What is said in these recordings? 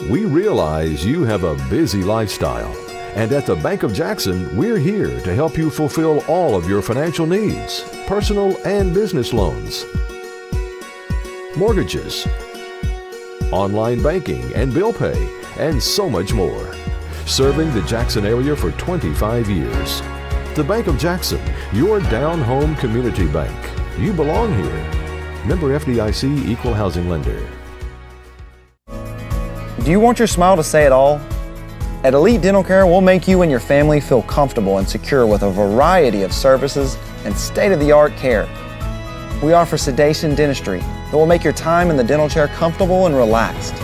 We realize you have a busy lifestyle, and at the Bank of Jackson, we're here to help you fulfill all of your financial needs, personal and business loans, mortgages, online banking and bill pay, and so much more. Serving the Jackson area for 25 years. The Bank of Jackson, your down-home community bank. You belong here. Member FDIC, Equal Housing Lender. Do you want your smile to say it all? At Elite Dental Care, we'll make you and your family feel comfortable and secure with a variety of services and state-of-the-art care. We offer sedation dentistry that will make your time in the dental chair comfortable and relaxed.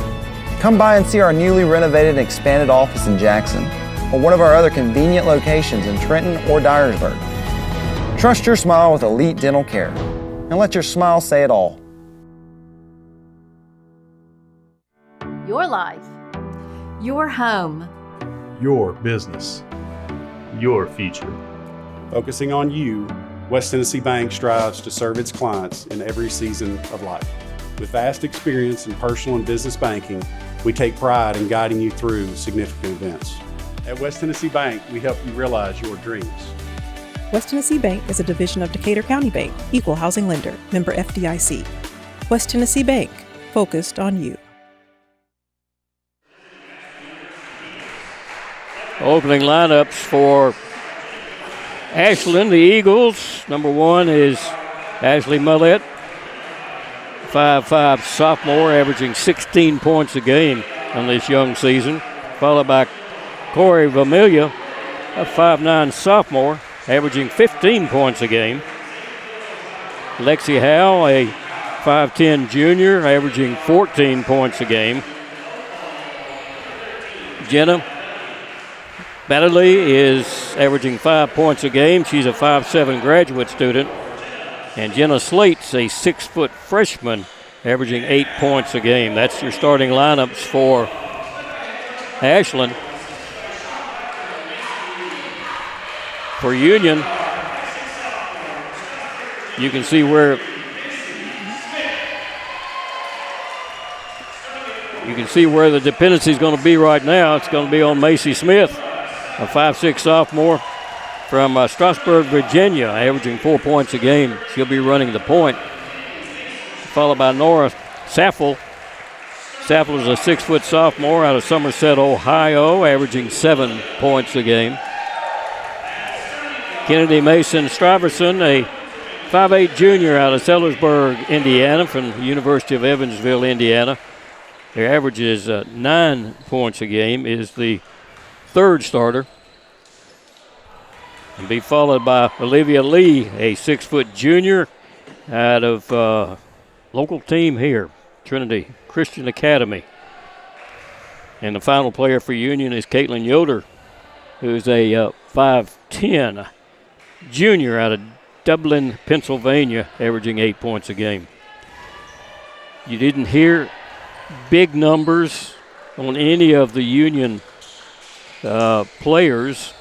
Come by and see our newly renovated and expanded office in Jackson, or one of our other convenient locations in Trenton or Dyersburg. Trust your smile with Elite Dental Care, and let your smile say it all. Your life, your home, your business, your future. Focusing on you, West Tennessee Bank strives to serve its clients in every season of life. With vast experience in personal and business banking, we take pride in guiding you through significant events. At West Tennessee Bank, we help you realize your dreams. West Tennessee Bank is a division of Decatur County Bank, Equal Housing Lender, member FDIC. West Tennessee Bank, focused on you. Opening lineups for Ashland, the Eagles. Number 1 is Ashley Millett, 5'5" sophomore, averaging 16 points a game on this young season, followed by Corey Vermilia, a 5'9" sophomore, averaging 15 points a game. Lexi Howe, a 5'10" junior, averaging 14 points a game. Jenna Baddeley is averaging 5 points a game. She's a 5'7" graduate student. And Jenna Slate's a 6' freshman, averaging 8 points a game. That's your starting lineups for Ashland. For Union, you can see where the dependency is going to be right now. It's going to be on Macy Smith, a 5'6" sophomore from Strasburg, Virginia, averaging 4 points a game. She'll be running the point. Followed by Nora Saffel. Saffel is a 6' sophomore out of Somerset, Ohio, averaging 7 points a game. Kennedy Mason Stuyvesant, a 5'8" junior out of Sellersburg, Indiana, from the University of Evansville, Indiana. Their average is 9 points a game, is the third starter. And be followed by Olivia Lee, a 6' junior out of local team here, Trinity Christian Academy. And the final player for Union is Caitlin Yoder, who's a 5'10" junior out of Dublin, Pennsylvania, averaging 8 points a game. You didn't hear big numbers on any of the Union players,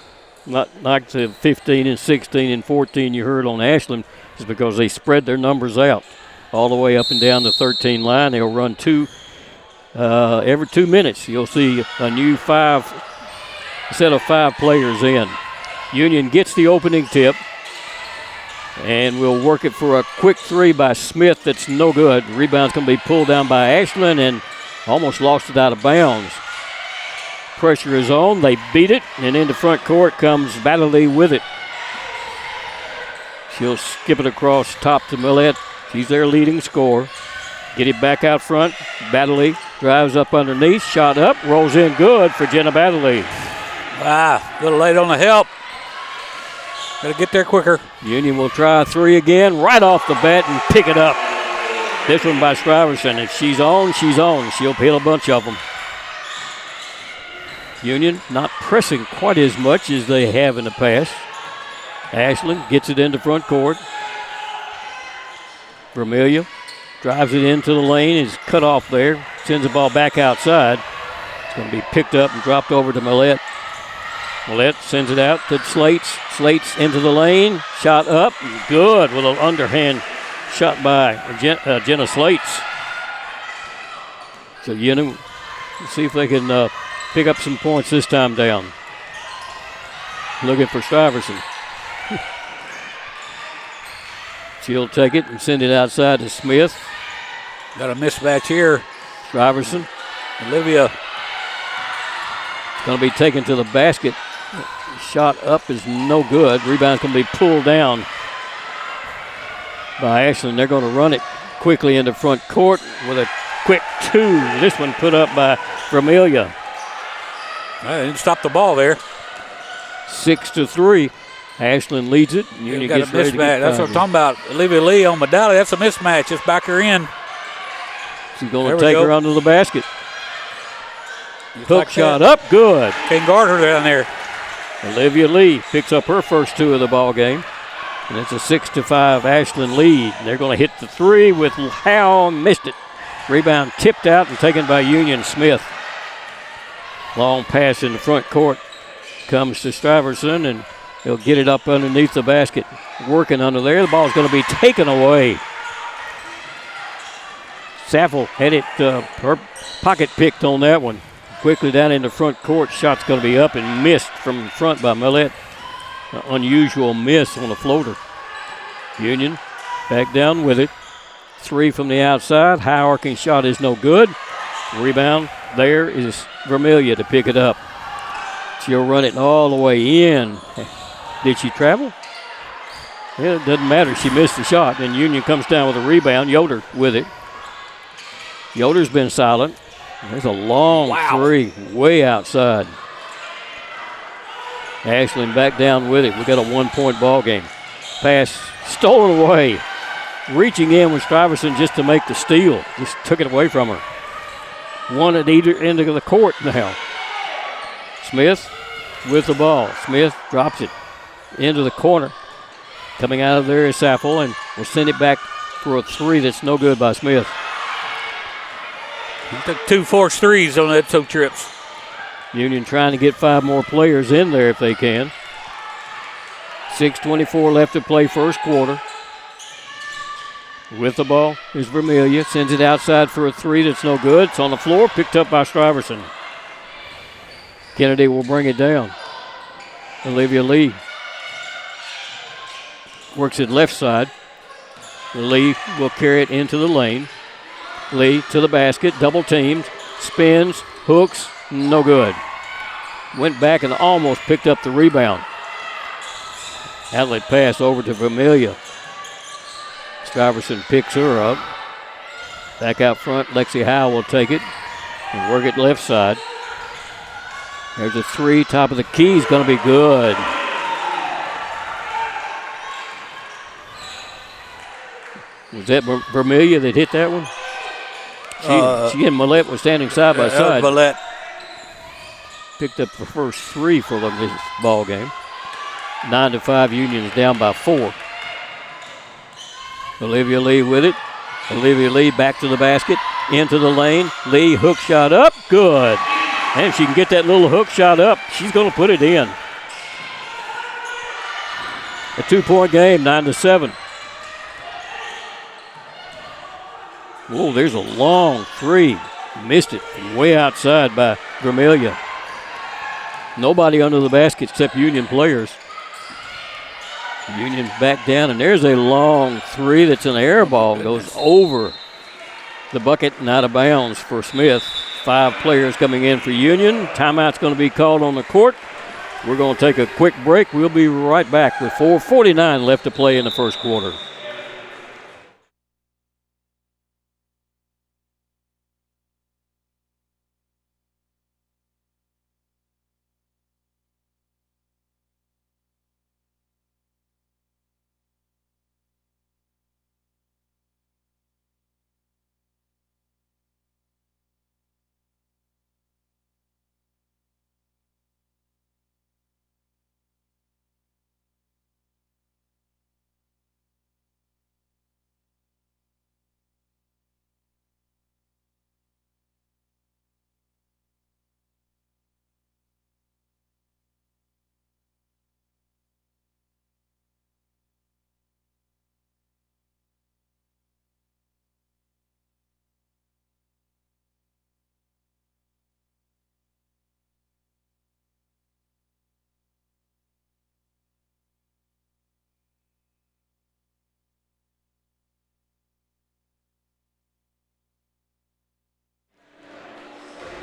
not like the 15 and 16 and 14 you heard on Ashland, is because they spread their numbers out all the way up and down the 13 line. They'll run every 2 minutes. You'll see a new set of 5 players in. Union gets the opening tip, and we'll work it for a quick 3 by Smith that's no good. Rebound's going to be pulled down by Ashland and almost lost it out of bounds. Pressure is on. They beat it, and into front court comes Baddeley with it. She'll skip it across top to Millett. She's their leading scorer. Get it back out front. Baddeley drives up underneath. Shot up. Rolls in good for Jenna Baddeley. A little late on the help. Got to get there quicker. Union will try a 3 again, right off the bat, and pick it up. This one by Stuyvesant. If she's on, she's on. She'll peel a bunch of them. Union not pressing quite as much as they have in the past. Ashland gets it into front court. Vermilia drives it into the lane, is cut off there, sends the ball back outside. It's going to be picked up and dropped over to Millett. Millett sends it out to Slates. Slates into the lane, shot up, good with an underhand shot by Jenna Slates. So Union See if they can pick up some points this time down. Looking for Stuyvesant. She'll take it and send it outside to Smith. Got a mismatch here. Stuyvesant. Olivia. It's going to be taken to the basket. Shot up is no good. Rebound's going to be pulled down by Ashland. They're going to run it quickly into front court with a quick two. This one put up by Vermelia. They didn't stop the ball there. 6-3. Ashland leads it. Union Got a gets ready to mismatch. get That's what I'm talking about. Olivia Lee on Medalli. That's a mismatch. Just back her in. She's going to take her under the basket. Hook shot up, good. Can't guard her down there. Olivia Lee picks up her first two of the ball game. And it's a 6-5 Ashland lead. They're going to hit the three with Howe, missed it. Rebound tipped out and taken by Union Smith. Long pass in the front court. Comes to Stuyvesant, and he'll get it up underneath the basket. Working under there. The ball's going to be taken away. Saffel had it, her pocket picked on that one. Quickly down in the front court. Shot's going to be up and missed from front by Millette. Unusual miss on the floater. Union back down with it. Three from the outside. High arcing shot is no good. Rebound there is Vermelia to pick it up. She'll run it all the way in. Did she travel? Yeah, it doesn't matter. She missed the shot. Then Union comes down with a rebound. Yoder with it. Yoder's been silent. There's a long three way outside. Ashland back down with it. We got a 1-point ball game. Pass stolen away. Reaching in with Stuyvesant just to make the steal. Just took it away from her. One at either end of the court now. Smith with the ball. Smith drops it into the corner. Coming out of there is Saffel, and will send it back for a three that's no good by Smith. He took 2 forced threes on that 2 trips. Union trying to get 5 more players in there if they can. 6:24 left to play first quarter. With the ball is Vermelia. Sends it outside for a three that's no good. It's on the floor, picked up by Stuyvesant. Kennedy will bring it down. Olivia Lee works it left side. Lee will carry it into the lane. Lee to the basket, double teamed, spins, hooks, no good. Went back and almost picked up the rebound. Outlet pass over to Vermelia. Stuyvesant picks her up. Back out front, Lexi Howe will take it and work it left side. There's a three, top of the key is going to be good. Was that Vermelia that hit that one? She and Millette were standing side by side. Millette picked up the first three for them this ball game. 9-5, Union is down by 4. Olivia Lee with it. Olivia Lee back to the basket, into the lane. Lee hook shot up, good. And if she can get that little hook shot up, she's going to put it in. A 2-point game, 9-7. Whoa, there's a long three. Missed it from way outside by Vermelia. Nobody under the basket except Union players. Union back down, and there's a long three that's an air ball. Goes over the bucket and out of bounds for Smith. 5 players coming in for Union. Timeout's going to be called on the court. We're going to take a quick break. We'll be right back with 4:49 left to play in the first quarter.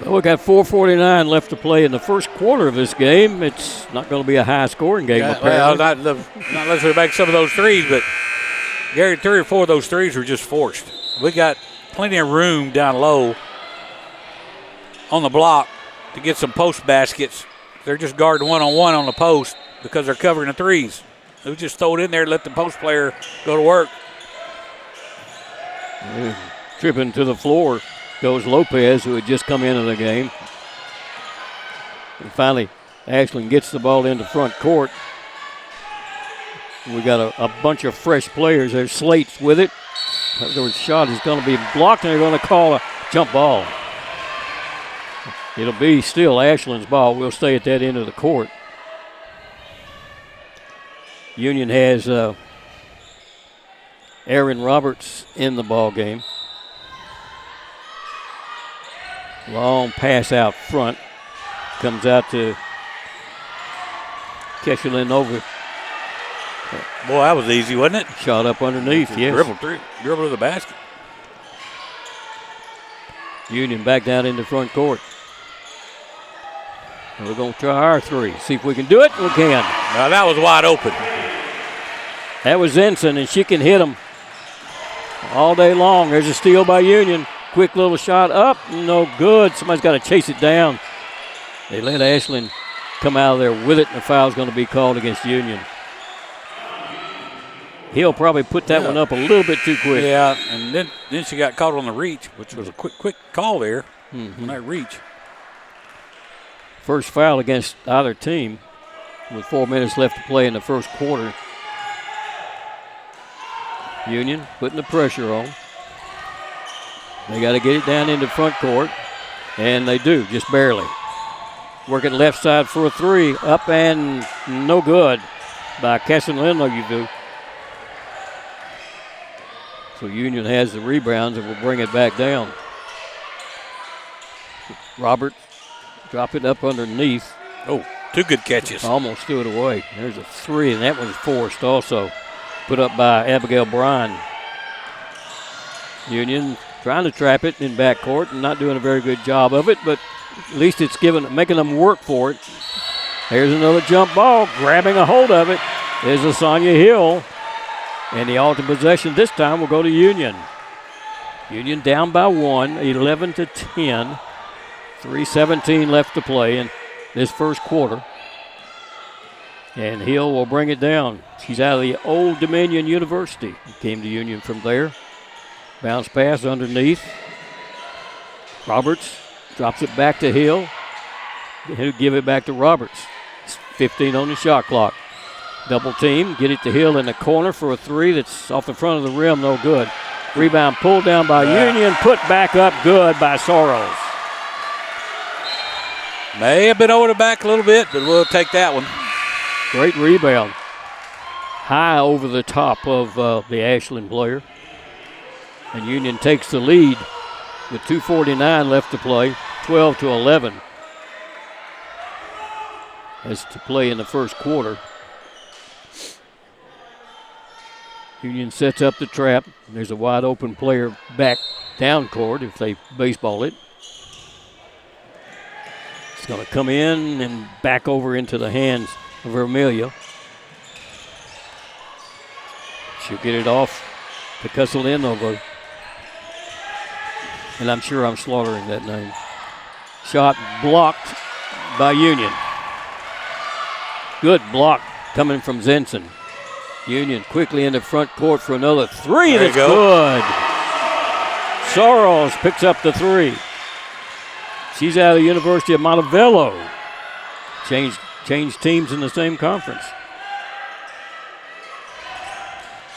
Well, we got 4:49 left to play in the first quarter of this game. It's not going to be a high-scoring game, apparently. Well, not unless we make some of those threes, but Gary, 3 or 4 of those threes were just forced. We got plenty of room down low on the block to get some post baskets. They're just guarding one-on-one on the post because they're covering the threes. We just throw it in there and let the post player go to work. Tripping to the floor goes Lopez, who had just come into the game. And finally, Ashland gets the ball into front court. We got a bunch of fresh players. There's Slates with it. The shot is going to be blocked, and they're going to call a jump ball. It'll be still Ashland's ball. We'll stay at that end of the court. Union has Aaron Roberts in the ball game. Long pass out front. Comes out to Keshelin over. Boy, that was easy, wasn't it? Shot up underneath, yes. Dribble to the basket. Union back down into front court. And we're going to try our three. See if we can do it. We can. Now that was wide open. That was Ensign, and she can hit him all day long. There's a steal by Union. Quick little shot up. No good. Somebody's got to chase it down. They let Ashland come out of there with it, and the foul's going to be called against Union. He'll probably put that one up a little bit too quick. Yeah, and then she got caught on the reach, which was a quick call there on that reach. First foul against either team with 4 minutes left to play in the first quarter. Union putting the pressure on. They got to get it down into front court, and they do, just barely. Working left side for a three, up and no good by Kesselin, you do. So Union has the rebounds and will bring it back down. Roberts drop it up underneath. Oh, 2 good catches. Almost threw it away. There's a three, and that was forced also. Put up by Abigail Bryan. Union trying to trap it in backcourt and not doing a very good job of it, but at least it's making them work for it. Here's another jump ball. Grabbing a hold of it is Lasagna Hill. And the alternate possession this time will go to Union. Union down by 1, 11-10. 3:17 left to play in this first quarter. And Hill will bring it down. She's out of the Old Dominion University. Came to Union from there. Bounce pass underneath. Roberts drops it back to Hill. He'll give it back to Roberts. 15 on the shot clock. Double team, get it to Hill in the corner for a three that's off the front of the rim, no good. Rebound pulled down by Union, put back up good by Soros. May have been over the back a little bit, but we'll take that one. Great rebound. High over the top of the Ashland player. And Union takes the lead with 2:49 left to play, 12-11. As to play in the first quarter. Union sets up the trap. There's a wide open player back down court if they baseball it. It's going to come in and back over into the hands of Vermelia. She'll get it off to Kesselinover. And I'm sure I'm slaughtering that name. Shot blocked by Union. Good block coming from Zenson. Union quickly into front court for another three. That's good. Soros picks up the three. She's out of the University of Montevideo. Changed teams in the same conference.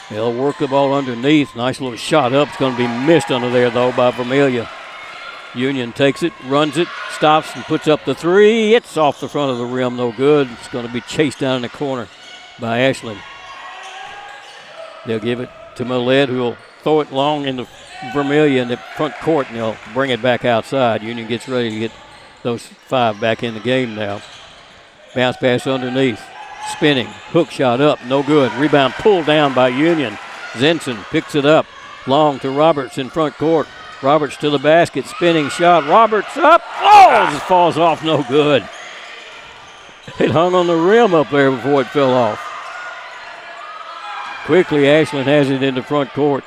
They'll work the ball underneath. Nice little shot up. It's going to be missed under there, though, by Vermelia. Union takes it, runs it, stops, and puts up the three. It's off the front of the rim, no good. It's going to be chased down in the corner by Ashland. They'll give it to Millett, who will throw it long into Vermelia in the front court, and they'll bring it back outside. Union gets ready to get those 5 back in the game now. Bounce pass underneath. Spinning. Hook shot up. No good. Rebound pulled down by Union. Zenson picks it up. Long to Roberts in front court. Roberts to the basket, spinning shot. Roberts up. Oh, it just falls off, no good. It hung on the rim up there before it fell off. Quickly, Ashland has it in the front court.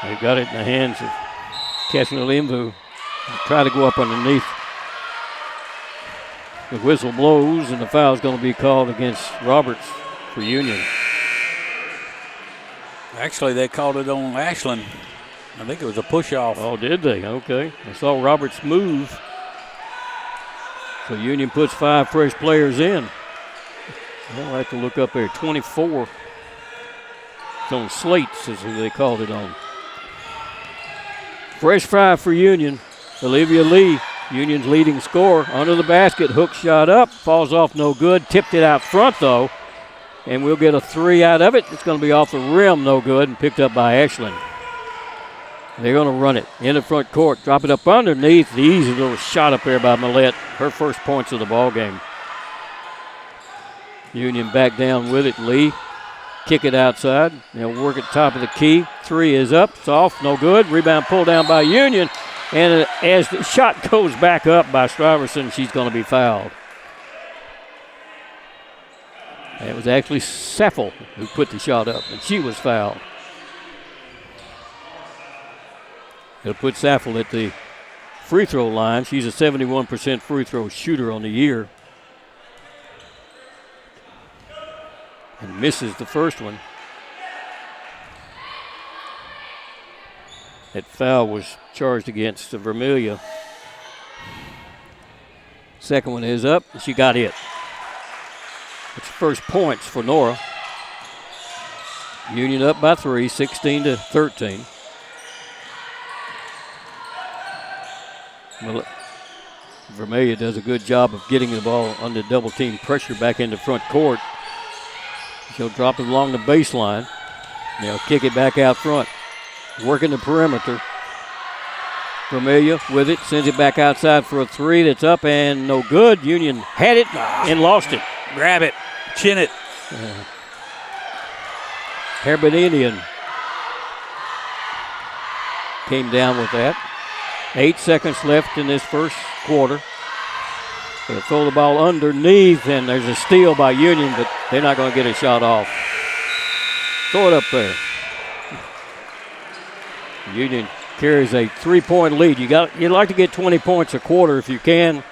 They've got it in the hands of Kesnalimvu. Try to go up underneath. The whistle blows, and the foul is going to be called against Roberts for Union. Actually, they called it on Ashland. I think it was a push-off. Oh, did they? Okay. I saw Roberts move. So Union puts 5 fresh players in. I'll have to look up there. 24. It's on slates, is who they called it on. Fresh 5 for Union. Olivia Lee, Union's leading scorer, under the basket. Hook shot up. Falls off, no good. Tipped it out front, though. And we'll get a 3 out of it. It's going to be off the rim, no good, and picked up by Ashland. They're going to run it in the front court, drop it up underneath. The easy little shot up there by Millette. Her first points of the ball game. Union back down with it. Lee, kick it outside. They'll work at top of the key. 3 is up. It's off, no good. Rebound pulled down by Union. And as the shot goes back up by Stuyvesant, she's going to be fouled. And it was actually Seffel who put the shot up, and she was fouled. It'll put Seffel at the free throw line. She's a 71% free throw shooter on the year. And misses the first one. That foul was charged against Vermillion. Second one is up. She got it. It's first points for Nora. Union up by 3, 16-13. Vermillion does a good job of getting the ball under double team pressure back into front court. She'll drop it along the baseline. They'll kick it back out front. Working the perimeter. Vermillion with it, sends it back outside for a 3 that's up and no good. Union had it and lost it. Grab it, chin it. Herbanian came down with that. 8 seconds left in this first quarter. They'll throw the ball underneath, and there's a steal by Union, but they're not going to get a shot off. Throw it up there. Union carries a 3-point lead. You'd like to get 20 points a quarter if you can.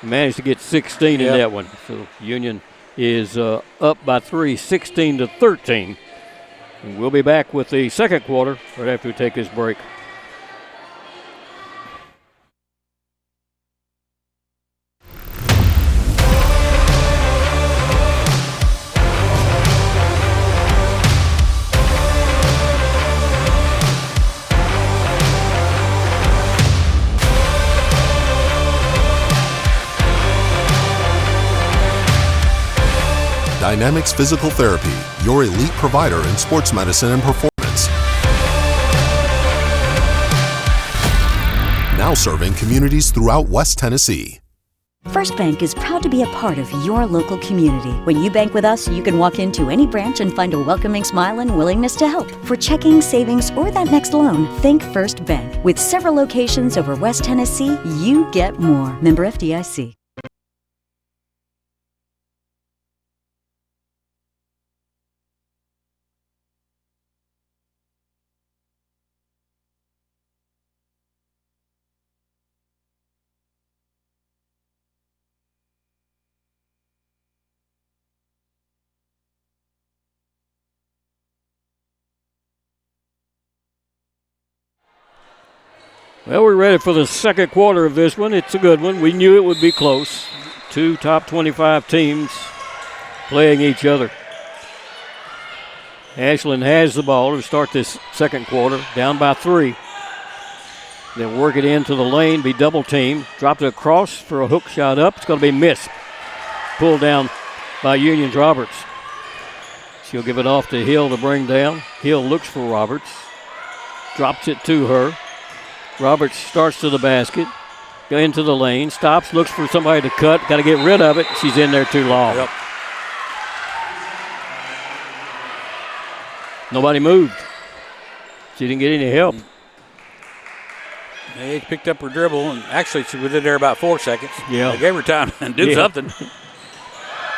Managed to get 16 in that one. So Union is up by 3, 16-13. And we'll be back with the second quarter right after we take this break. Dynamics Physical Therapy, your elite provider in sports medicine and performance. Now serving communities throughout West Tennessee. First Bank is proud to be a part of your local community. When you bank with us, you can walk into any branch and find a welcoming smile and willingness to help. For checking, savings, or that next loan, think First Bank. With several locations over West Tennessee, you get more. Member FDIC. Well, we're ready for the second quarter of this one. It's a good one. We knew it would be close. 2 top 25 teams playing each other. Ashland has the ball to start this second quarter, down by 3. They'll work it into the lane, be double teamed. Drop it across for a hook shot up. It's going to be missed. Pulled down by Union's Roberts. She'll give it off to Hill to bring down. Hill looks for Roberts. Drops it to her. Roberts starts to the basket, go into the lane, stops, looks for somebody to cut, got to get rid of it. She's in there too long. Yep. Nobody moved. She didn't get any help. They picked up her dribble, and actually she was in there about 4 seconds. Yeah. They gave her time to do something.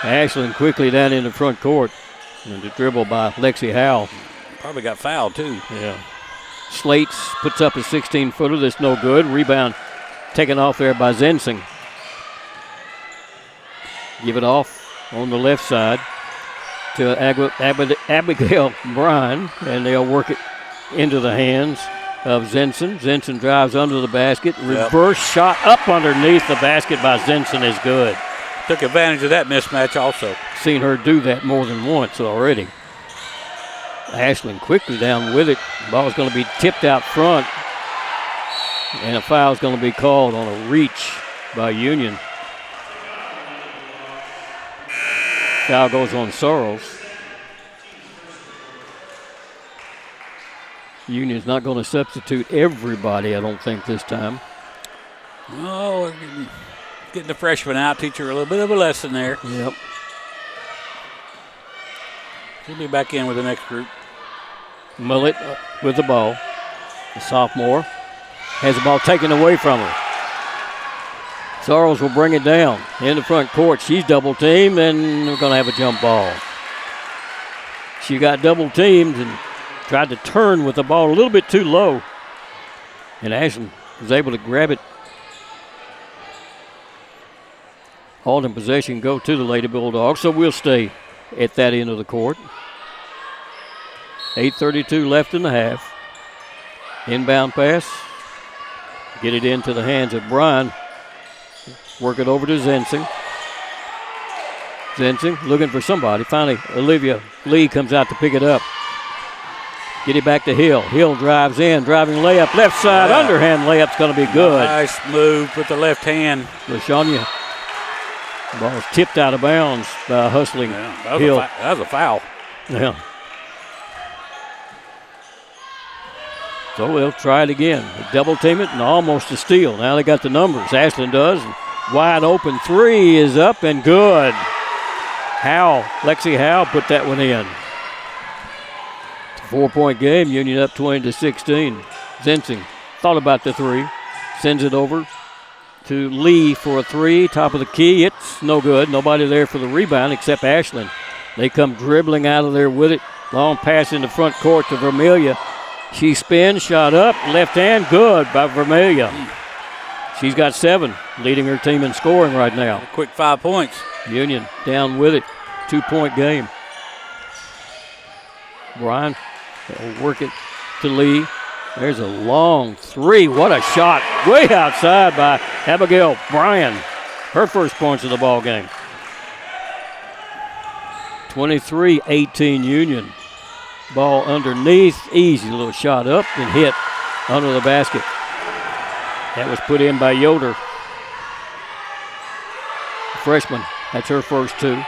Ashland quickly down in the front court. And the dribble by Lexi Howell. Probably got fouled, too. Yeah. Slates puts up a 16-footer that's no good. Rebound taken off there by Zensing. Give it off on the left side to Abigail Bryan, and they'll work it into the hands of Zenson. Zenson drives under the basket. Reverse shot up underneath the basket by Zenson is good. Took advantage of that mismatch also. Seen her do that more than once already. Ashland quickly down with it. Ball's going to be tipped out front. And a foul's going to be called on a reach by Union. Foul goes on Sorrells. Union's not going to substitute everybody, I don't think, this time. Oh, getting the freshman out, teach her a little bit of a lesson there. Yep. She'll be back in with the next group. Millett with the ball. The sophomore has the ball taken away from her. Sorrells will bring it down in the front court. She's double teamed, and we're going to have a jump ball. She got double teamed and tried to turn with the ball a little bit too low. And Ashland was able to grab it. Hold in possession, go to the Lady Bulldogs. So we'll stay at that end of the court. 8:32 left in the half. Inbound pass. Get it into the hands of Bryan. Work it over to Zensing. Zensing looking for somebody. Finally, Olivia Lee comes out to pick it up. Get it back to Hill. Hill drives in, driving layup. Left side, underhand layup's going to be good. Nice move with the left hand. LaShawnia. The ball was tipped out of bounds by hustling Hill. That was a foul. Yeah. So they'll try it again. They double team it and almost a steal. Now they got the numbers. Ashland does. Wide open three is up and good. Howell, Lexi Howell put that one in. It's a 4-point game. Union up 20-16. Zensing thought about the three. Sends it over to Lee for a three. Top of the key. It's no good. Nobody there for the rebound except Ashland. They come dribbling out of there with it. Long pass in the front court to Vermelia. She spins, shot up, left hand, good by Vermelia. She's got 7, leading her team in scoring right now. A quick 5 points. Union down with it, 2-point game. Bryan will work it to Lee. There's a long three. What a shot. Way outside by Abigail Bryan. Her first points of the ball game. 23-18 Union. Ball underneath, easy little shot up and hit under the basket. That was put in by Yoder. Freshman, that's her first 2.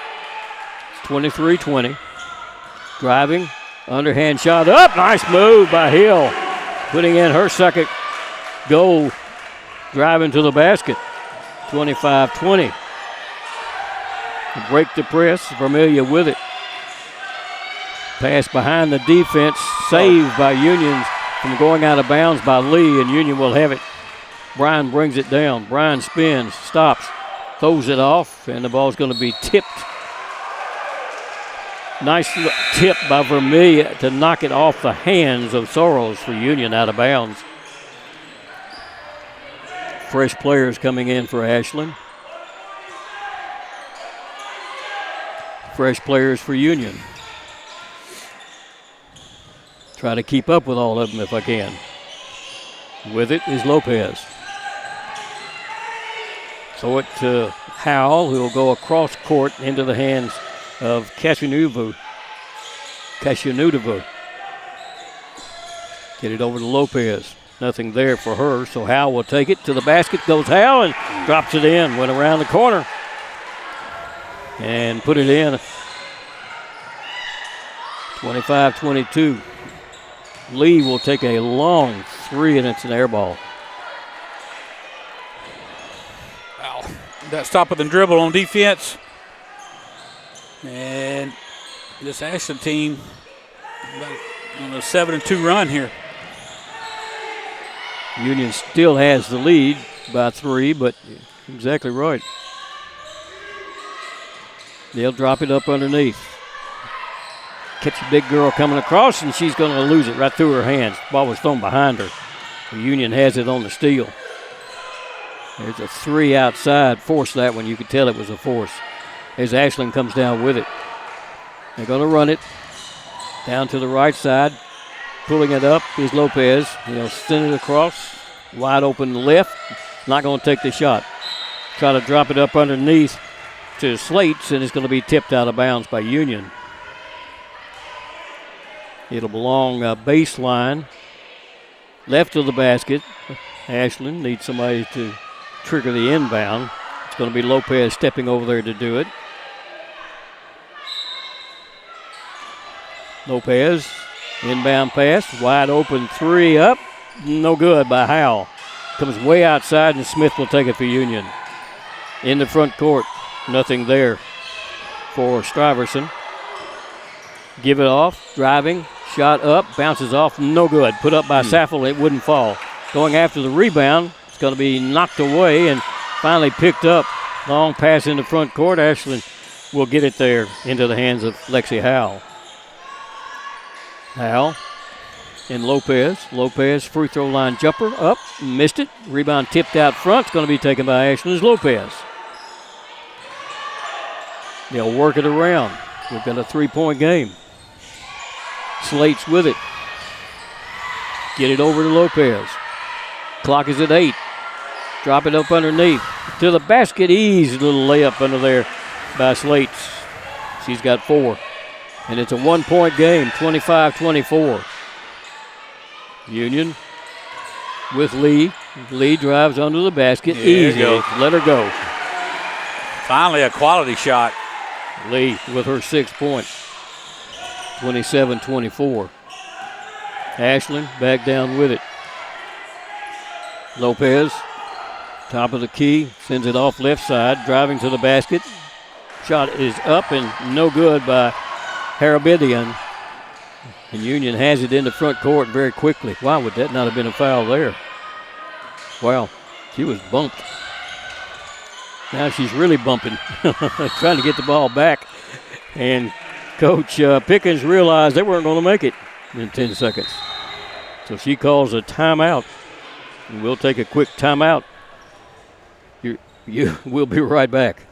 23-20. Driving, underhand shot up. Nice move by Hill. Putting in her second goal, driving to the basket. 25-20. Break the press, Vermelia with it. Pass behind the defense, saved by Union from going out of bounds by Lee, and Union will have it. Bryan brings it down. Bryan spins, stops, throws it off, and the ball's going to be tipped. Nice tip by Vermelia to knock it off the hands of Sorrells for Union out of bounds. Fresh players coming in for Ashland. Fresh players for Union. Try to keep up with all of them if I can. With it is Lopez. Throw it to Howell, who will go across court into the hands of Kashinudovu. Get it over to Lopez. Nothing there for her, so Howell will take it to the basket. Goes Howell and drops it in. Went around the corner and put it in. 25-22. Lee will take a long three, and it's an air ball. Wow. That stop with the dribble on defense. And this Ashland team on a 7-2 run here. Union still has the lead by 3, but exactly right. They'll drop it up underneath. Catch a big girl coming across, and she's going to lose it right through her hands. Ball was thrown behind her. The Union has it on the steal. There's a 3 outside. Forced that one. You could tell it was a force. As Ashland comes down with it. They're going to run it down to the right side. Pulling it up is Lopez. He'll send it across. Wide open left. Not going to take the shot. Try to drop it up underneath to Slates, and it's going to be tipped out of bounds by Union. It'll belong baseline. Left of the basket. Ashland needs somebody to trigger the inbound. It's going to be Lopez stepping over there to do it. Lopez, inbound pass, wide open 3 up. No good by Howell. Comes way outside, and Smith will take it for Union. In the front court, nothing there for Stuyvesant. Give it off, driving, shot up, bounces off, no good. Put up by Saffel, it wouldn't fall. Going after the rebound, it's going to be knocked away and finally picked up. Long pass in the front court. Ashland will get it there into the hands of Lexi Howell. Howell and Lopez. Lopez, free throw line jumper, up, missed it. Rebound tipped out front. It's going to be taken by Ashland's Lopez. They'll work it around. We've got a 3-point game. Slates with it. Get it over to Lopez. Clock is at 8. Drop it up underneath. To the basket. Easy little layup under there by Slates. She's got 4. And it's a 1-point game, 25-24. Union with Lee. Lee drives under the basket. Easy. Let her go. Finally a quality shot. Lee with her 6th point. 27-24. Ashland back down with it. Lopez, top of the key, sends it off left side, driving to the basket. Shot is up and no good by Harabidian. And Union has it in the front court very quickly. Why would that not have been a foul there? Wow, she was bumped. Now she's really bumping, trying to get the ball back. And Coach Pickens realized they weren't going to make it in 10 seconds. So she calls a timeout. And we'll take a quick timeout. We'll be right back.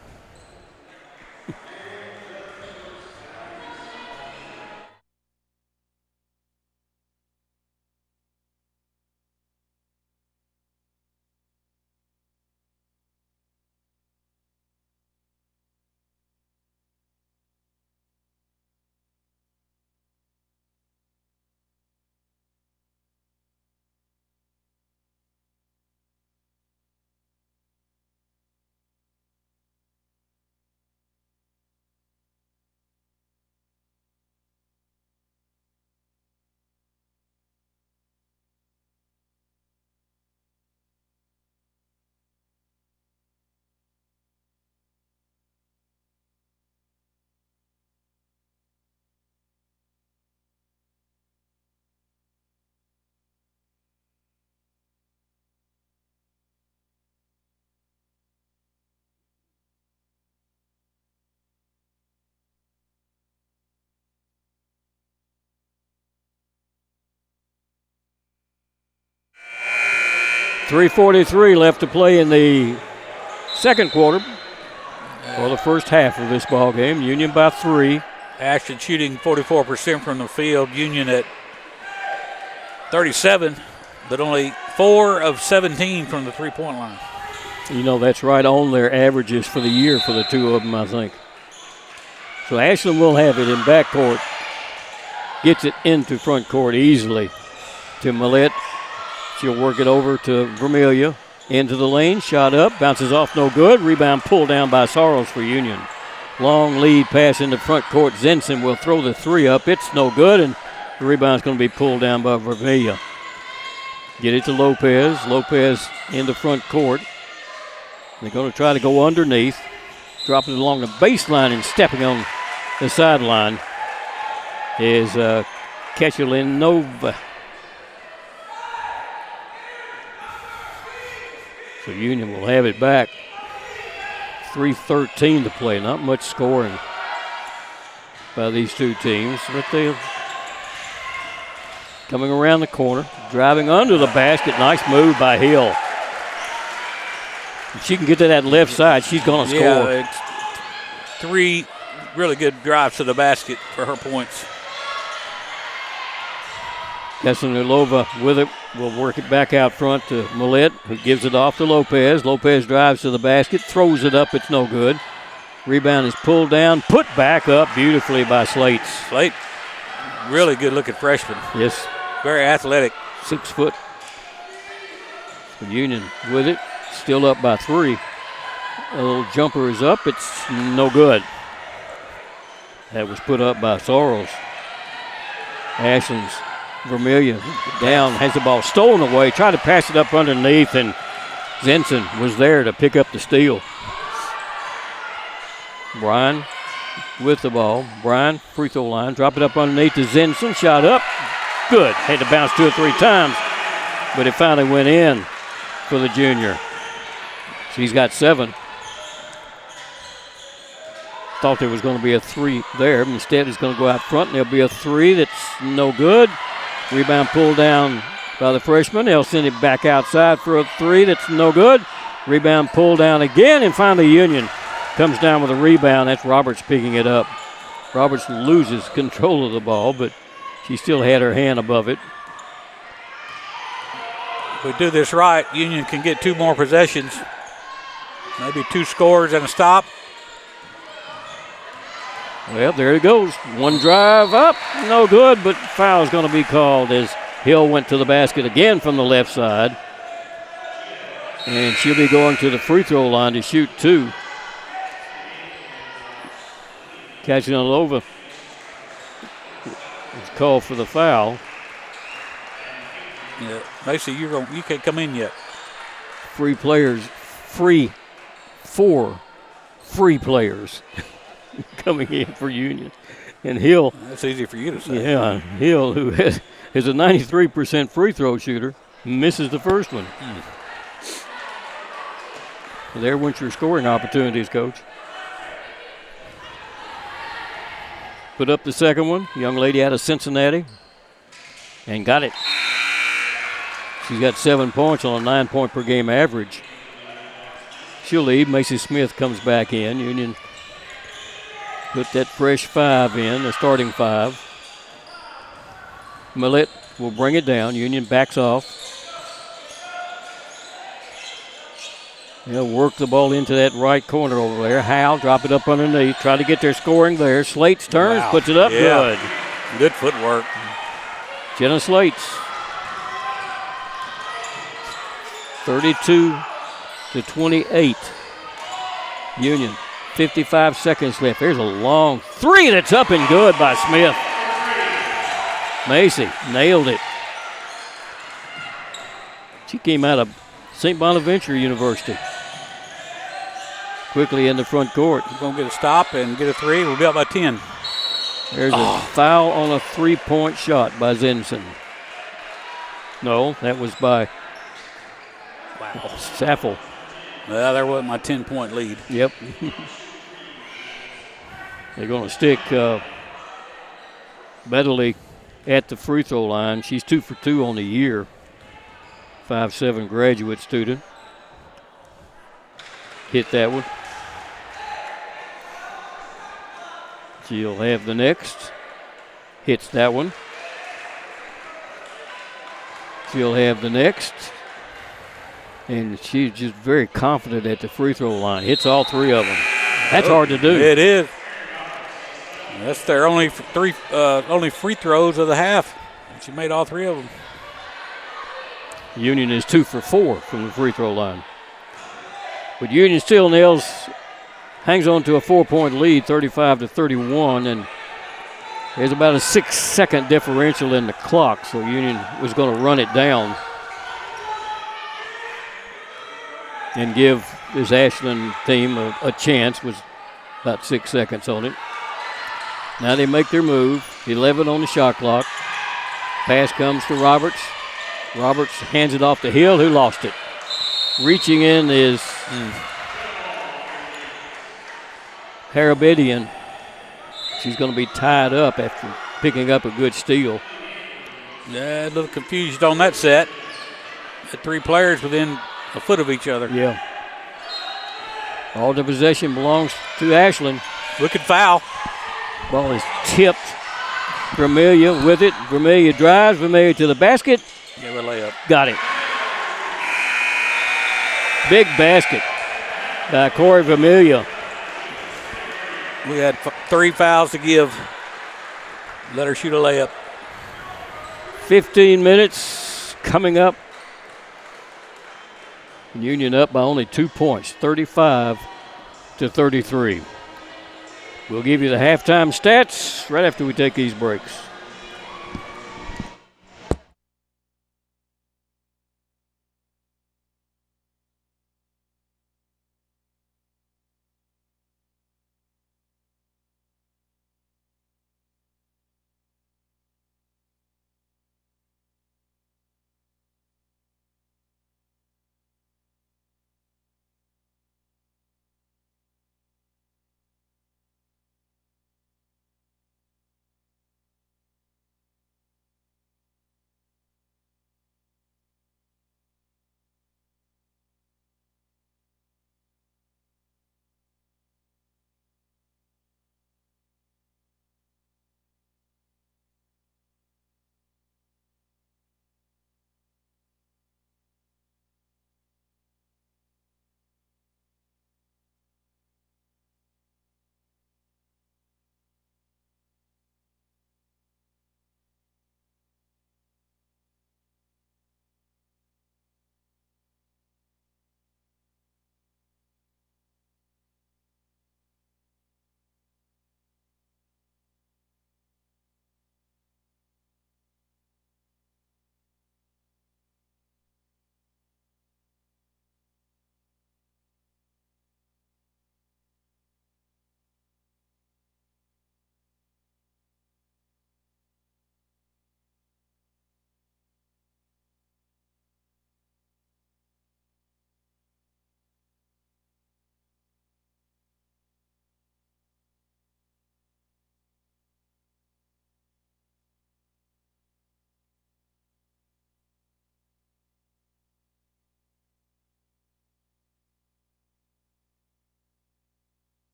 .343 left to play in the second quarter, or the first half of this ball game. Union by 3. Ashland shooting 44% from the field. Union at 37, but only 4 of 17 from the 3-point line. You know, that's right on their averages for the year for the two of them, I think. So Ashland will have it in backcourt. Gets it into front court easily to Millette. She'll work it over to Vermelia. Into the lane, shot up, bounces off, no good. Rebound pulled down by Sorrells for Union. Long lead pass in the front court. Zenson will throw the 3 up. It's no good, and the rebound's going to be pulled down by Vermelia. Get it to Lopez. Lopez in the front court. They're going to try to go underneath. Drop it along the baseline and stepping on the sideline is Keshelinova. So Union will have it back. 3:13 to play. Not much scoring by these two teams, but they're coming around the corner, driving under the basket. Nice move by Hill. If she can get to that left side, she's going to score. It's 3 really good drives to the basket for her points. Kasanulova with it will work it back out front to Millett, who gives it off to Lopez. Lopez drives to the basket, throws it up. It's no good. Rebound is pulled down, put back up beautifully by Slate. Slate, really good-looking freshman. Yes. Very athletic. 6 foot. So Union with it, still up by 3. A little jumper is up. It's no good. That was put up by Sorrells. Ashland's Vermillion down, has the ball stolen away, tried to pass it up underneath, and Zenson was there to pick up the steal. Bryan with the ball. Bryan, free throw line, drop it up underneath to Zenson, shot up, good. Had to bounce 2 or 3 times, but it finally went in for the junior. She's got 7. Thought there was going to be a 3 there, but instead it's going to go out front, and there'll be a 3 that's no good. Rebound pulled down by the freshman. They'll send it back outside for a 3 that's no good. Rebound pulled down again, and finally Union comes down with a rebound. That's Roberts picking it up. Roberts loses control of the ball, but she still had her hand above it. If we do this right, Union can get 2 more possessions. Maybe 2 scores and a stop. Well, there it goes. 1 drive up, no good, but foul is going to be called as Hill went to the basket again from the left side. And she'll be going to the free throw line to shoot 2. Kajanova is called for the foul. Yeah, Macy, you can't come in yet. 4 free players coming in for Union. And Hill. That's easy for you to say. Yeah, Hill, who is a 93% free throw shooter, misses the first one. There went your scoring opportunities, Coach. Put up the second one. Young lady out of Cincinnati. And got it. She's got 7 points on a 9-point per game average. She'll leave. Macy Smith comes back in. Union put that fresh 5 in, the starting 5. Millett will bring it down. Union backs off. They'll work the ball into that right corner over there. Howe drop it up underneath. Try to get their scoring there. Slates turns, puts it up good. Good footwork. Jenna Slates. 32-28. Union. 55 seconds left. There's a long 3 that's up and good by Smith. Macy nailed it. She came out of St. Bonaventure University. Quickly in the front court. We're going to get a stop and get a 3. We'll be up by 10. There's a foul on a 3-point shot by Zenson. No, that was by Saffel. Well, there wasn't my 10-point lead. Yep. They're going to stick Bedley at the free throw line. She's 2 for 2 on the year. 5'7" graduate student. Hit that one. She'll have the next. Hits that one. She'll have the next. And she's just very confident at the free throw line. Hits all 3 of them. That's hard to do. It is. That's their only free throws of the half. She made all 3 of them. Union is 2 for 4 from the free throw line. But Union still hangs on to a 4-point lead, 35-31, and there's about a 6-second differential in the clock, so Union was going to run it down and give this Ashland team a chance. Was about 6 seconds on it. Now they make their move. 11 on the shot clock. Pass comes to Roberts. Roberts hands it off to Hill, who lost it. Reaching in is Harabidian. She's going to be tied up after picking up a good steal. Yeah, a little confused on that set. The 3 players within a foot of each other. Yeah. All the possession belongs to Ashland. Wicked foul. Ball is tipped. Vermelia with it. Vermelia drives. Vermelia to the basket. Give a layup. Got it. Big basket by Corey Vermelia. We had 3 fouls to give. Let her shoot a layup. 15 minutes coming up. Union up by only 2 points, 35-33. We'll give you the halftime stats right after we take these breaks.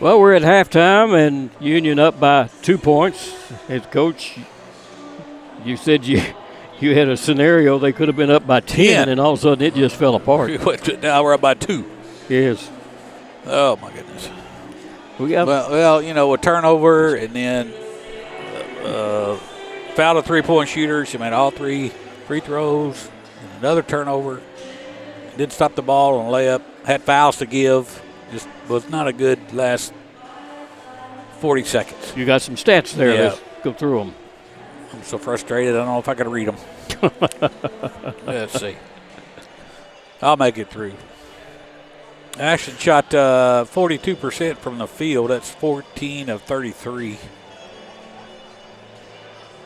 Well, we're at halftime and Union up by 2 points. As coach, you said you had a scenario they could have been up by 10 and all of a sudden it just fell apart. Now we're up by 2. Yes. Oh, my goodness. We got well, you know, a turnover and then foul of 3-point shooters. She made all 3 free throws. And another turnover. Didn't stop the ball on a layup. Had fouls to give. Just was not a good last 40 seconds. You got some stats there. Yeah. Let's go through them. I'm so frustrated. I don't know if I can read them. Let's see. I'll make it through. Ashland shot 42% from the field. That's 14 of 33.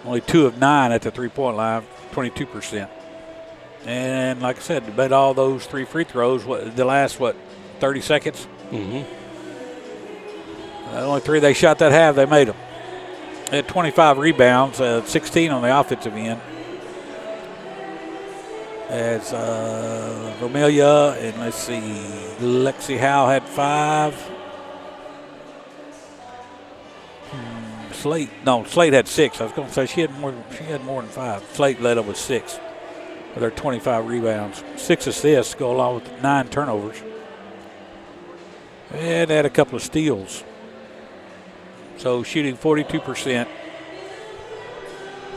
Only 2 of 9 at the 3-point line, 22%. And like I said, they made all those 3 free throws. The last 30 seconds? Mm-hmm. The only 3 they shot that half, they made them. They had 25 rebounds, 16 on the offensive end. As Vermelia and let's see, Lexi Howe had 5. Slate had 6. I was going to say she had more than 5. Slate led up with 6 with her 25 rebounds, 6 assists, go along with 9 turnovers, and had a couple of steals. So shooting 42%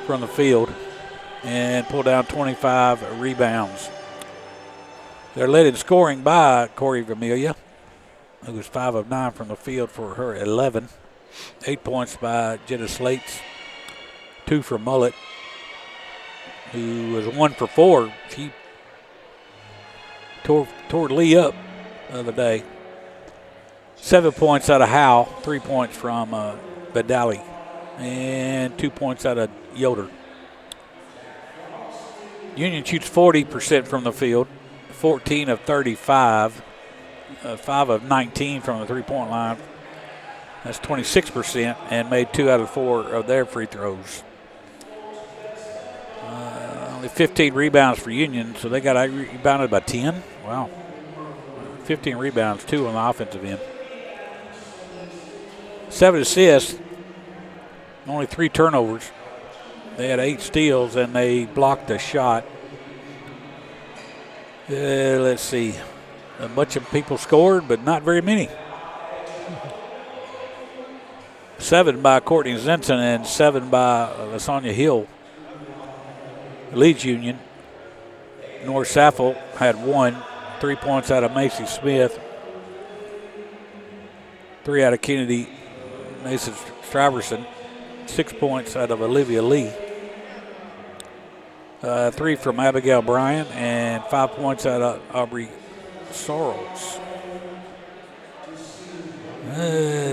from the field and pulled down 25 rebounds. They're led in scoring by Corey Vermelia, who was 5 of 9 from the field for her 11. 8 points by Jenna Slates, 2 for Mullet, who was 1 for 4. She tore Lee up the other day. 7 points out of Howe, 3 points from Badali, and 2 points out of Yoder. Union shoots 40% from the field, 14 of 35, 5 of 19 from the three-point line. That's 26%, and made 2 out of 4 of their free throws. Only 15 rebounds for Union, so they got rebounded by 10. Wow. 15 rebounds, 2 on the offensive end. 7 assists, only 3 turnovers. They had 8 steals, and they blocked a shot. Let's see. A bunch of people scored, but not very many. 7 by Courtney Zinson and 7 by LaSonia Hill. Leeds Union. North Saffel had 1. 3 points out of Macy Smith. 3 out of Kennedy Mason Straverson. 6 points out of Olivia Lee. 3 from Abigail Bryan and 5 points out of Aubrey Sorrells.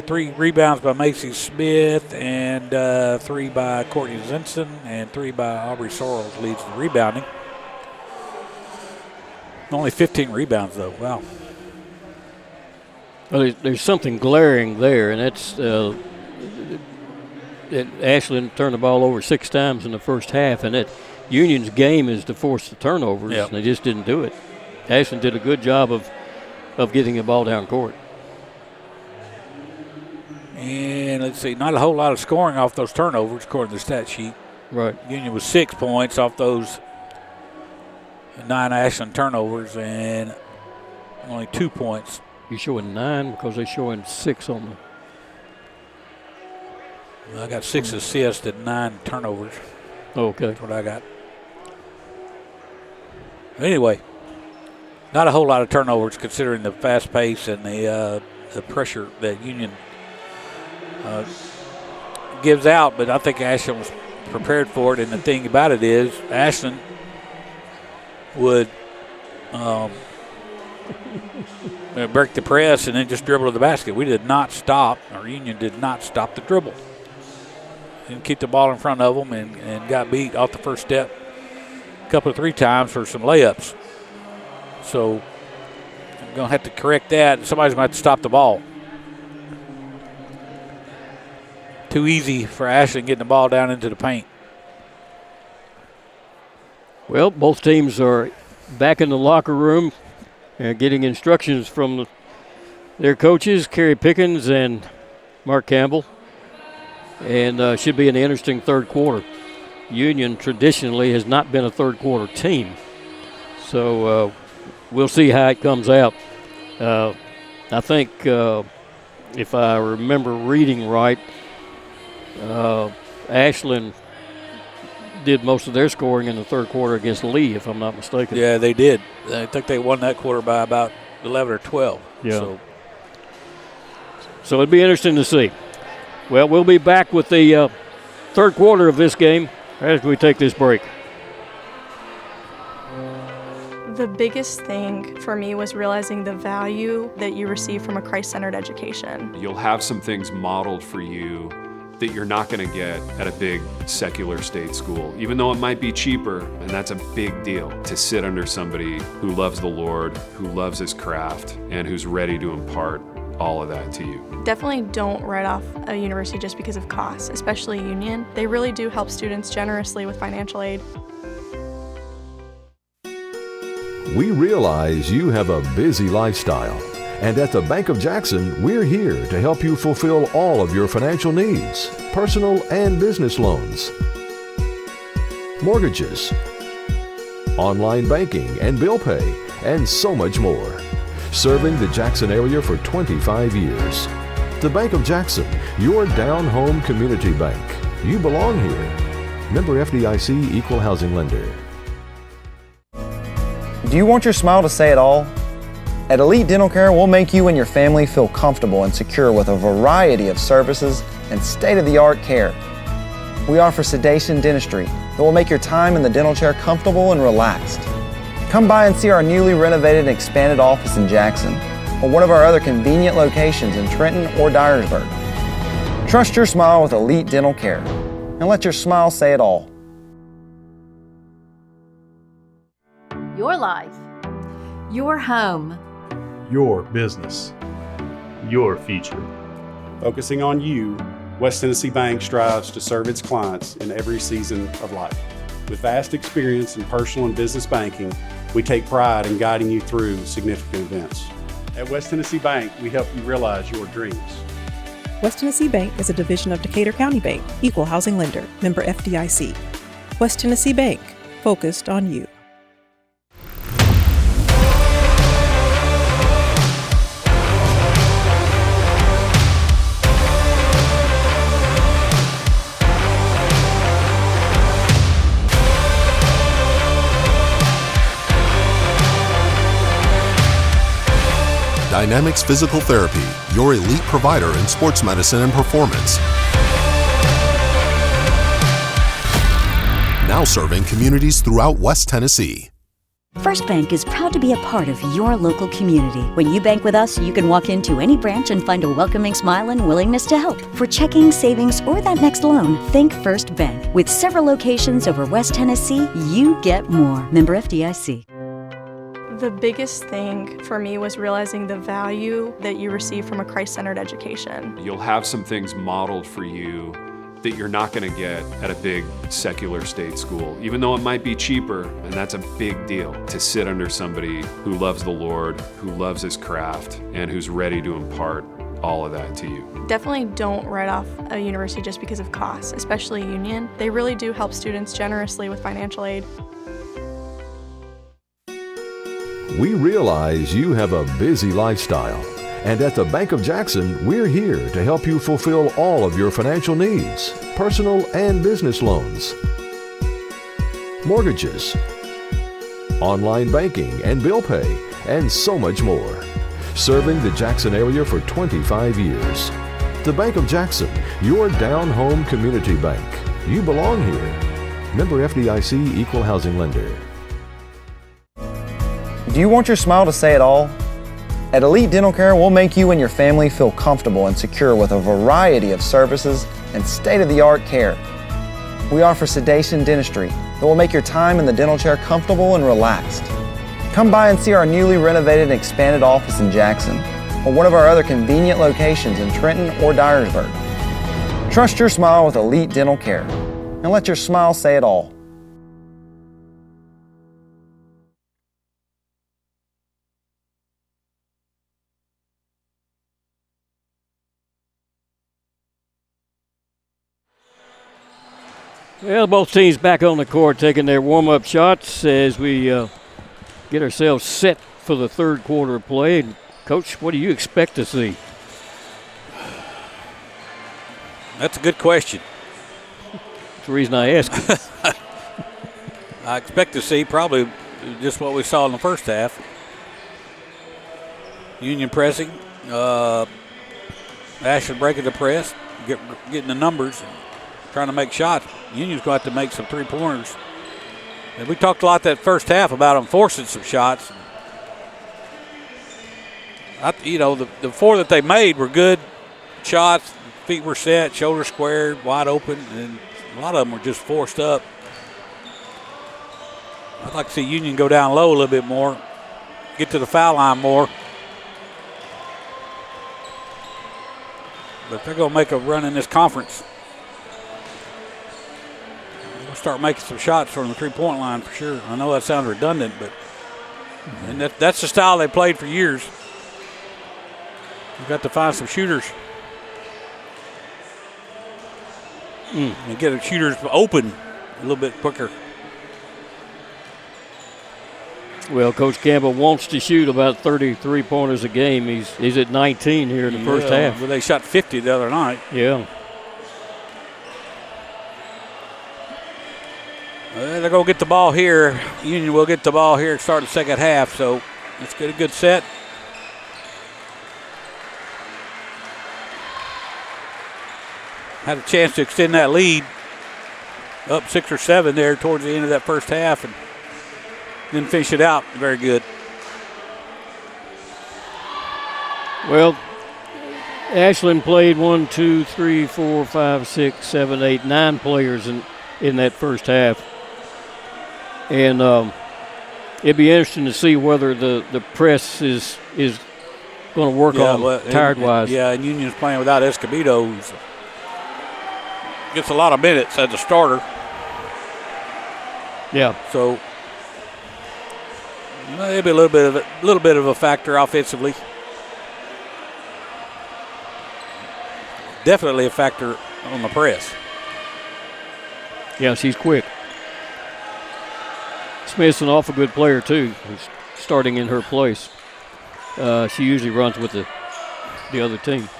3 rebounds by Macy Smith and 3 by Courtney Zinson and 3 by Aubrey Sorrells leads the rebounding. Only 15 rebounds though. Wow. Well, there's something glaring there, and that's that Ashland turned the ball over 6 times in the first half, and that Union's game is to force the turnovers, and they just didn't do it. Ashland did a good job of getting the ball down court. And let's see, not a whole lot of scoring off those turnovers, according to the stat sheet. Right. Union was 6 points off those 9 Ashland turnovers, and only 2 points. You're showing 9 because they're showing 6 on the. I got 6 assists and 9 turnovers. Okay. That's what I got. Anyway, not a whole lot of turnovers considering the fast pace and the pressure that Union gives out, but I think Ashland was prepared for it, and the thing about it is Ashland would break the press and then just dribble to the basket. We did not stop, or Union did not stop the dribble. Didn't keep the ball in front of them and got beat off the first step a couple of 3 times for some layups. So I'm going to have to correct that. Somebody's going to have to stop the ball. Too easy for Ashland getting the ball down into the paint. Well, both teams are back in the locker room getting instructions from their coaches, Kerry Pickens and Mark Campbell. And should be an interesting third quarter. Union traditionally has not been a third quarter team. So we'll see how it comes out. I think if I remember reading right, Ashland did most of their scoring in the third quarter against Lee, if I'm not mistaken. Yeah, they did. I think they won that quarter by about 11 or 12. Yeah. So it'd be interesting to see. Well, we'll be back with the third quarter of this game as we take this break. The biggest thing for me was realizing the value that you receive from a Christ-centered education. You'll have some things modeled for you that you're not going to get at a big secular state school, even though it might be cheaper, and that's a big deal to sit under somebody who loves the Lord, who loves his craft, and who's ready to impart all of that to you. Definitely don't write off a university just because of costs, especially Union. They really do help students generously with financial aid. We realize you have a busy lifestyle, and at the Bank of Jackson, we're here to help you fulfill all of your financial needs, personal and business loans, mortgages, online banking and bill pay, and so much more. Serving the Jackson area for 25 years. The Bank of Jackson, your down-home community bank. You belong here. Member FDIC Equal Housing Lender. Do you want your smile to say it all? At Elite Dental Care, we'll make you and your family feel comfortable and secure with a variety of services and state-of-the-art care. We offer sedation dentistry that will make your time in the dental chair comfortable and relaxed. Come by and see our newly renovated and expanded office in Jackson. or one of our other convenient locations in Trenton or Dyersburg. Trust your smile with Elite Dental Care, and let your smile say it all. Your life, your home, Your business. Your future. Focusing on you, West Tennessee Bank strives to serve its clients in every season of life. With vast experience in personal and business banking, we take pride in guiding you through significant events. At West Tennessee Bank, we help you realize your dreams. West Tennessee Bank is a division of Decatur County Bank, equal housing lender, member FDIC. West Tennessee Bank, focused on you. Dynamics Physical Therapy, your elite provider in sports medicine and performance. Now serving communities throughout West Tennessee. First Bank is proud to be a part of your local community. When you bank with us, you can walk into any branch and find a welcoming smile and willingness to help. For checking, savings, or that next loan, think First Bank. With several locations over West Tennessee, you get more. Member FDIC. The biggest thing for me was realizing the value that you receive from a Christ-centered education. You'll have some things modeled for you that you're not going to get at a big secular state school, even though it might be cheaper, and that's a big deal to sit under somebody who loves the Lord, who loves his craft, and who's ready to impart all of that to you. Definitely don't write off a university just because of costs, especially Union. They really do help students generously with financial aid. We realize you have a busy lifestyle, and at the Bank of Jackson, we're here to help you fulfill all of your financial needs, personal and business loans, mortgages, online banking and bill pay, and so much more. Serving the Jackson area for 25 years. The Bank of Jackson, your down-home community bank. You belong here. Member FDIC, equal housing lender. Do you want your smile to say it all? At Elite Dental Care, we'll make you and your family feel comfortable and secure with a variety of services and state-of-the-art care. We offer sedation dentistry that will make your time in the dental chair comfortable and relaxed. Come by and see our newly renovated and expanded office in Jackson, or one of our other convenient locations in Trenton or Dyersburg. Trust your smile with Elite Dental Care, and let your smile say it all. Well, both teams back on the court taking their warm-up shots as we get ourselves set for the third quarter of play. And Coach, what do you expect to see? That's a good question. That's the reason I ask. I expect to see probably just what we saw in the first half. Union pressing, Ashland breaking the press, getting the numbers, and trying to make shots. Union's going to have to make some three-pointers. And we talked a lot that first half about them forcing some shots. The four that they made were good shots. Feet were set, shoulders squared, wide open, and a lot of them were just forced up. I'd like to see Union go down low a little bit more, get to the foul line more. But they're going to make a run in this conference. We'll start making some shots from the three-point line for sure. I know that sounds redundant, but and that's the style they played for years. We've got to find some shooters. And get the shooters open a little bit quicker. Well, Coach Campbell wants to shoot about 33 pointers a game. He's at 19 here in the first half. Well, they shot 50 the other night. Yeah. They're going to get the ball here. Union will get the ball here to start the second half, so let's get a good set. Had a chance to extend that lead up 6 or 7 there towards the end of that first half and didn't finish it out very good. Well, Ashland played 1, 2, 3, 4, 5, 6, 7, 8, 9 players in that first half. And it'd be interesting to see whether the press is going to work on tired-wise. And Union's playing without Escobedo, who gets a lot of minutes as a starter. Yeah. So maybe a little bit of a factor offensively. Definitely a factor on the press. Yeah, she's quick. Smith's an awful good player, too, who's starting in her place. She usually runs with the other team.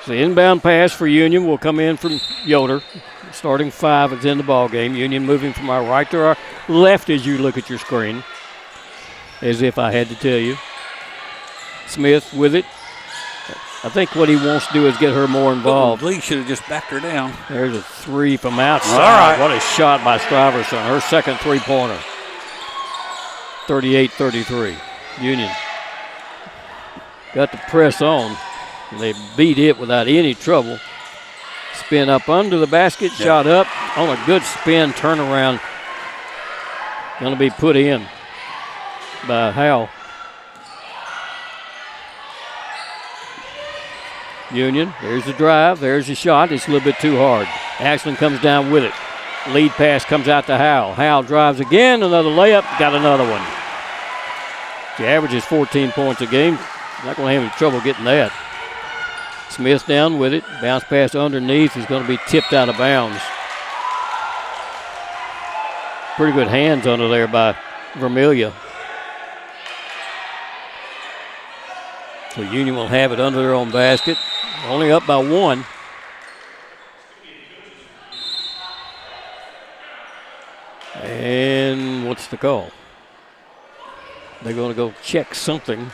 So the inbound pass for Union will come in from Yoder. Starting 5 is in the ball game. Union moving from our right to our left as you look at your screen. As if I had to tell you. Smith with it. I think what he wants to do is get her more involved. Lee should have just backed her down. There's a 3 from outside. All right. What a shot by Stuyvesant. Her second three-pointer. 38-33. Union got the press on. They beat it without any trouble. Spin up under the basket, shot up on a good spin, turnaround. Going to be put in by Howell. Union, there's the drive, there's the shot. It's a little bit too hard. Ashland comes down with it. Lead pass comes out to Howell. Howell drives again, another layup, got another one. She averages 14 points a game. Not going to have any trouble getting that. Smith down with it. Bounce pass underneath is going to be tipped out of bounds. Pretty good hands under there by Vermilia. So Union will have it under their own basket. Only up by 1. And what's the call? They're going to go check something.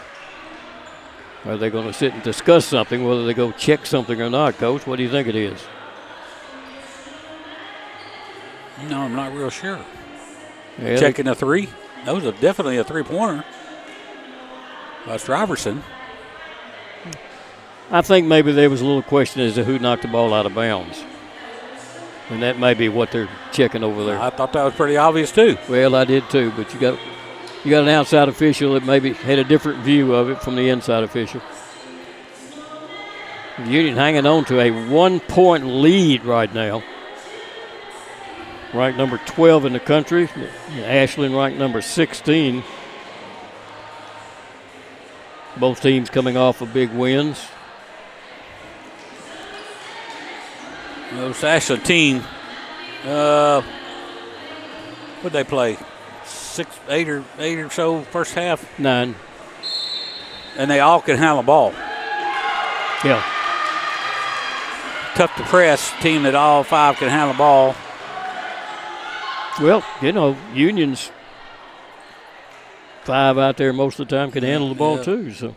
Or are they going to sit and discuss something, whether they go check something or not, Coach? What do you think it is? No, I'm not real sure. Yeah, checking a 3? That was definitely a three-pointer by Stuyvesant. I think maybe there was a little question as to who knocked the ball out of bounds. And that may be what they're checking over there. I thought that was pretty obvious, too. Well, I did, too, but you got an outside official that maybe had a different view of it from the inside official. Union hanging on to a 1-point lead right now. Ranked number 12 in the country. Ashland ranked number 16. Both teams coming off of big wins. This Ashland team, what'd they play? 8 or so first half? 9. And they all can handle the ball. Yeah. Tough to press team that all 5 can handle the ball. Well, Union's 5 out there most of the time can handle the ball too. So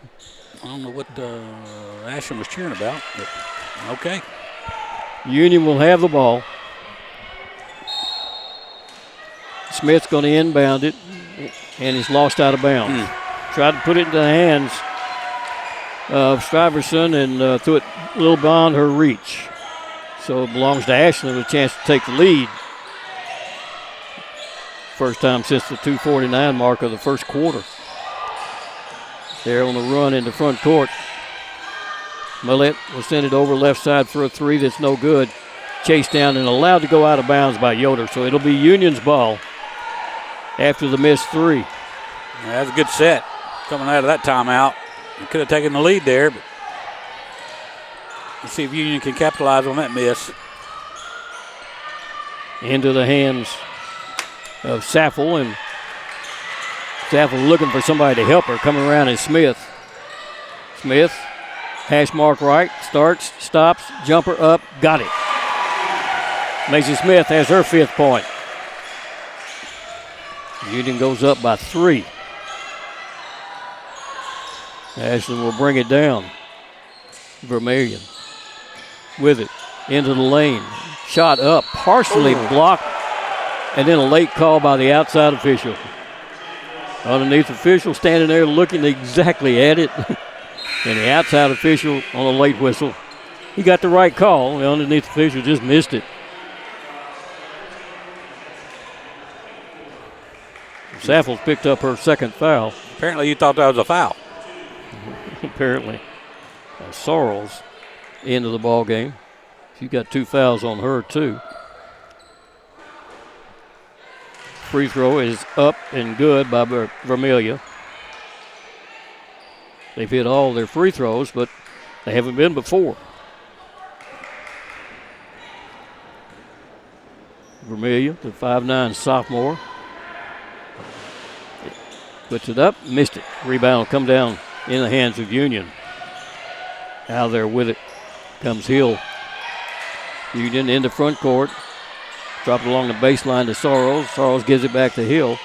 I don't know what Ashland was cheering about, but okay. Union will have the ball. Smith's going to inbound it, and it's lost out of bounds. Tried to put it into the hands of Stuyvesant and threw it a little beyond her reach. So it belongs to Ashland with a chance to take the lead. First time since the 2:49 mark of the first quarter. They're on the run in the front court. Millett will send it over left side for a 3 that's no good. Chased down and allowed to go out of bounds by Yoder. So it'll be Union's ball after the missed 3. Yeah, that's a good set coming out of that timeout. You could have taken the lead there, but let's see if Union can capitalize on that miss. Into the hands of Saffel, and Saffel looking for somebody to help her. Coming around is Smith. Smith, hash mark right, starts, stops, jumper up, got it. Macy Smith has her 5th point. Union goes up by 3. Ashland will bring it down. Vermillion with it into the lane. Shot up, partially blocked, and then a late call by the outside official. Underneath official standing there looking exactly at it. And the outside official on a late whistle. He got the right call. The underneath official just missed it. Saffels picked up her second foul. Apparently you thought that was a foul. Apparently. Sorrells into the ball game. She's got 2 fouls on her too. Free throw is up and good by Vermelia. They've hit all their free throws, but they haven't been before. Vermelia, the 5'9" sophomore. Puts it up, missed it. Rebound will come down in the hands of Union. Out there with it comes Hill. Union in the front court. Drop it along the baseline to Sorrells. Sorrells gives it back to Hill.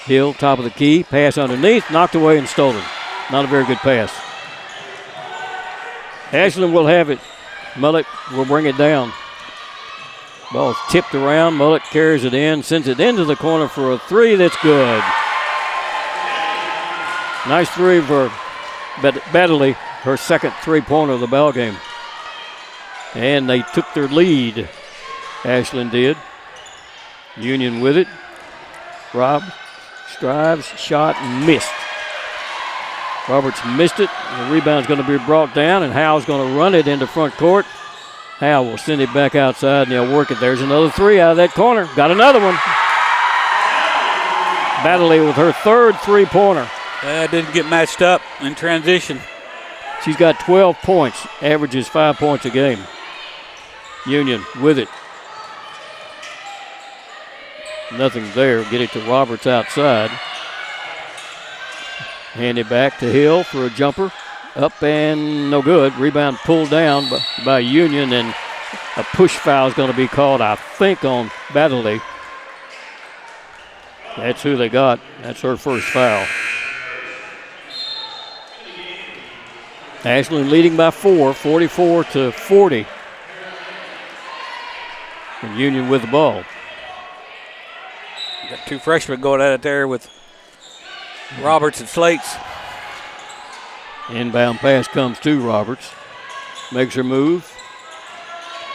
Hill, top of the key, pass underneath, knocked away and stolen. Not a very good pass. Ashland will have it. Mullet will bring it down. Ball's tipped around. Mullet carries it in, sends it into the corner for a three. That's good. Nice three for Baddeley, her second three-pointer of the ball game. And they took their lead. Ashland did. Union with it. Rob strives, shot, missed. Roberts missed it. The rebound's going to be brought down, and Howe's going to run it into front court. Howe will send it back outside, and they'll work it. There's another three out of that corner. Got another one. Baddeley with her third three-pointer. Didn't get matched up in transition. She's got 12 points, averages 5 points a game. Union with it. Nothing there. Get it to Roberts outside. Hand it back to Hill for a jumper. Up and no good. Rebound pulled down by Union, and a push foul is going to be called, I think, on Baddeley. That's who they got. That's her first foul. Ashland leading by 4, 44-40. And Union with the ball. Got 2 freshmen going at it there with Roberts and Slates. Inbound pass comes to Roberts. Makes her move.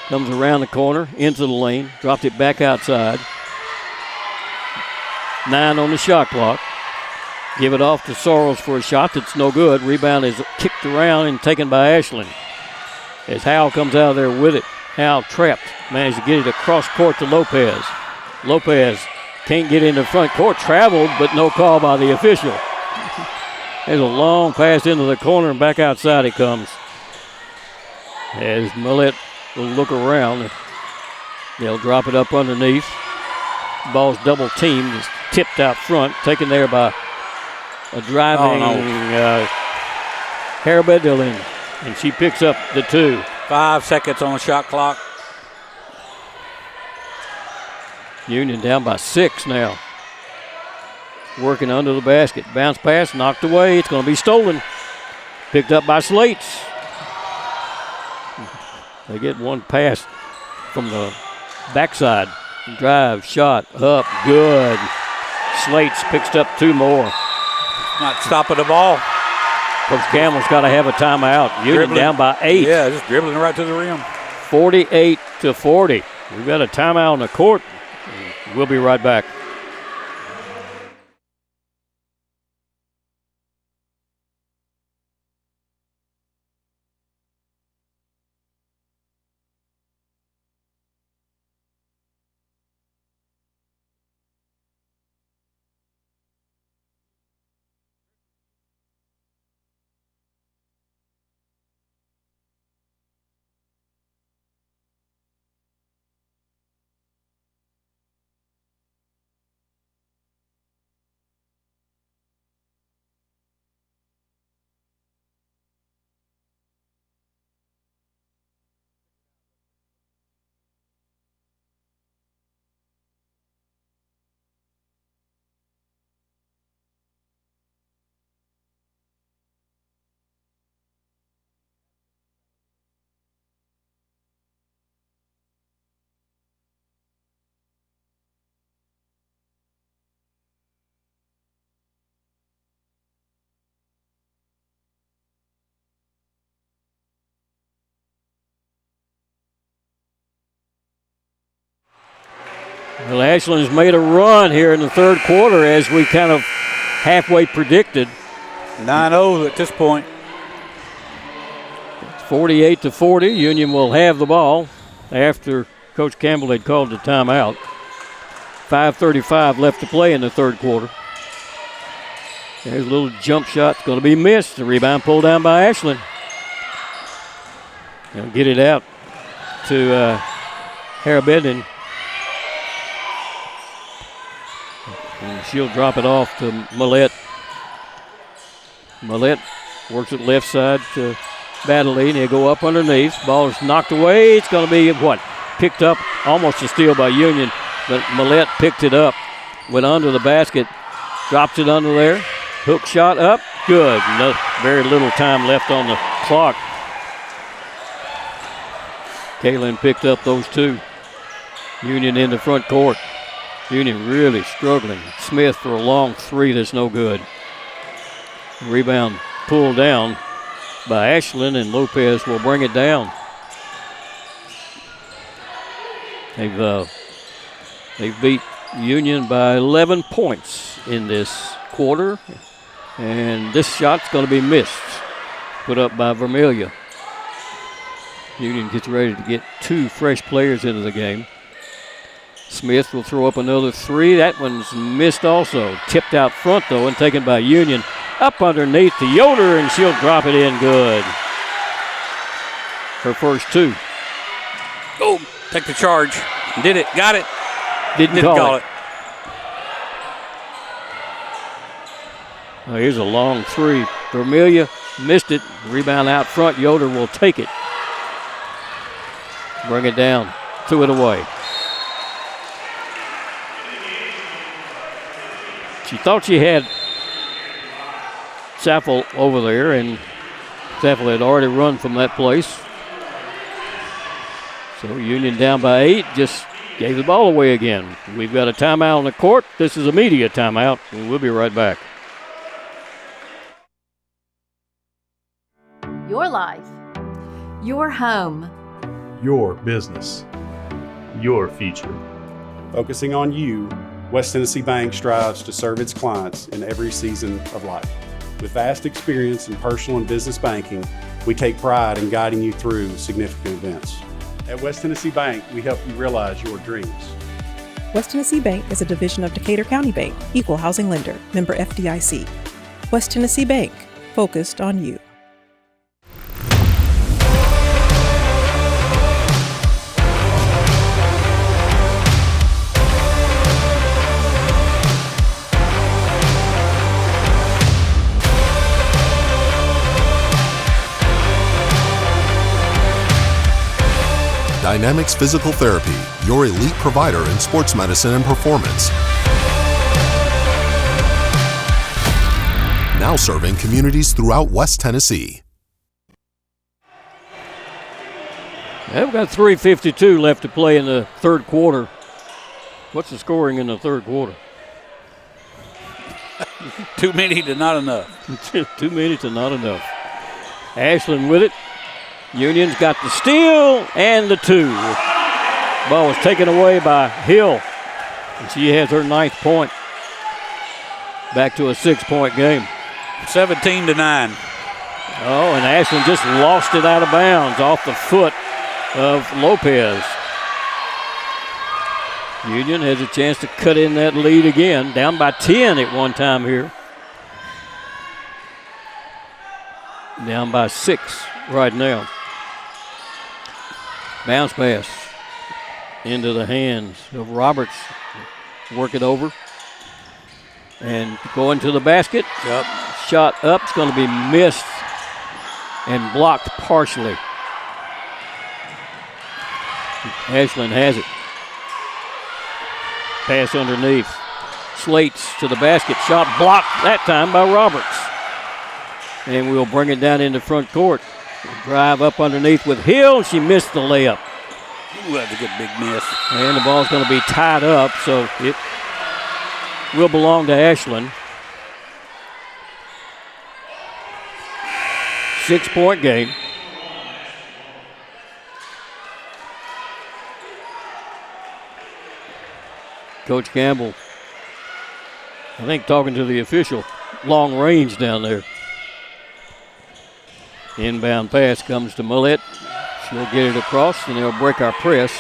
Comes around the corner, into the lane. Dropped it back outside. 9 on the shot clock. Give it off to Sorrells for a shot that's no good. Rebound is kicked around and taken by Ashland. As Howe comes out of there with it. Howe trapped. Managed to get it across court to Lopez. Lopez can't get into front court. Traveled, but no call by the official. There's a long pass into the corner, and back outside it comes. As Millett will look around, they'll drop it up underneath. Ball's double teamed. It's tipped out front, taken there by a driving Harabedilin, and she picks up the 2. 5 seconds on the shot clock. Union down by 6 now. Working under the basket. Bounce pass, knocked away. It's going to be stolen. Picked up by Slates. They get one pass from the backside. Drive, shot, up, good. Slates picks up 2 more. Not stopping the ball. Coach Campbell's got to have a timeout. Union dribbling, down by 8. Yeah, just dribbling right to the rim. 48-40. We've got a timeout on the court. We'll be right back. Well, Ashland's made a run here in the third quarter as we kind of halfway predicted. 9-0 at this point. It's 48-40. Union will have the ball after Coach Campbell had called the timeout. 5:35 left to play in the third quarter. There's a little jump shot. It's going to be missed. The rebound pulled down by Ashland. They'll get it out to Harabedin. And she'll drop it off to Millette. Millette works it left side to Battling. They go up underneath. Ball is knocked away. It's going to be picked up, almost a steal by Union, but Millette picked it up, went under the basket, drops it under there. Hook shot up, good. No, very little time left on the clock. Kaylin picked up those two. Union in the front court. Union really struggling. Smith for a long three that's no good. Rebound pulled down by Ashland, and Lopez will bring it down. They've beat Union by 11 points in this quarter, and this shot's going to be missed. Put up by Vermillion. Union gets ready to get two fresh players into the game. Smith will throw up another three. That one's missed also. Tipped out front, though, and taken by Union. Up underneath to Yoder, and she'll drop it in good. Her first two. Oh, take the charge. Did it. Got it. Didn't call it. Well, here's a long three. Vermillion missed it. Rebound out front. Yoder will take it. Bring it down. Threw it away. She thought she had Saffel over there, and Saffel had already run from that place. So Union down by 8, just gave the ball away again. We've got a timeout on the court. This is a media timeout, and we'll be right back. Your life, your home, Your business. Your future. Focusing on you, West Tennessee Bank strives to serve its clients in every season of life. With vast experience in personal and business banking, we take pride in guiding you through significant events. At West Tennessee Bank, we help you realize your dreams. West Tennessee Bank is a division of Decatur County Bank, equal housing lender, member FDIC. West Tennessee Bank, focused on you. Dynamics Physical Therapy, your elite provider in sports medicine and performance. Now serving communities throughout West Tennessee. We've got 3:52 left to play in the third quarter. What's the scoring in the third quarter? Too many to not enough. Too many to not enough. Ashland with it. Union's got the steal and the two. Ball was taken away by Hill, and she has her 9th point. Back to a 6-point game. 17-9. Oh, and Ashland just lost it out of bounds off the foot of Lopez. Union has a chance to cut in that lead again. Down by 10 at one time here. Down by 6 right now. Bounce pass into the hands of Roberts. Work it over. And going to the basket. Yep. Shot up. It's going to be missed and blocked partially. Ashland has it. Pass underneath. Slates to the basket. Shot blocked that time by Roberts. And we'll bring it down into front court. Drive up underneath with Hill. She missed the layup. Ooh, that's a good big miss. And the ball's going to be tied up, so it will belong to Ashland. 6-point game. Coach Campbell, I think, talking to the official. Long range down there. Inbound pass comes to Millette. She'll get it across, and they'll break our press.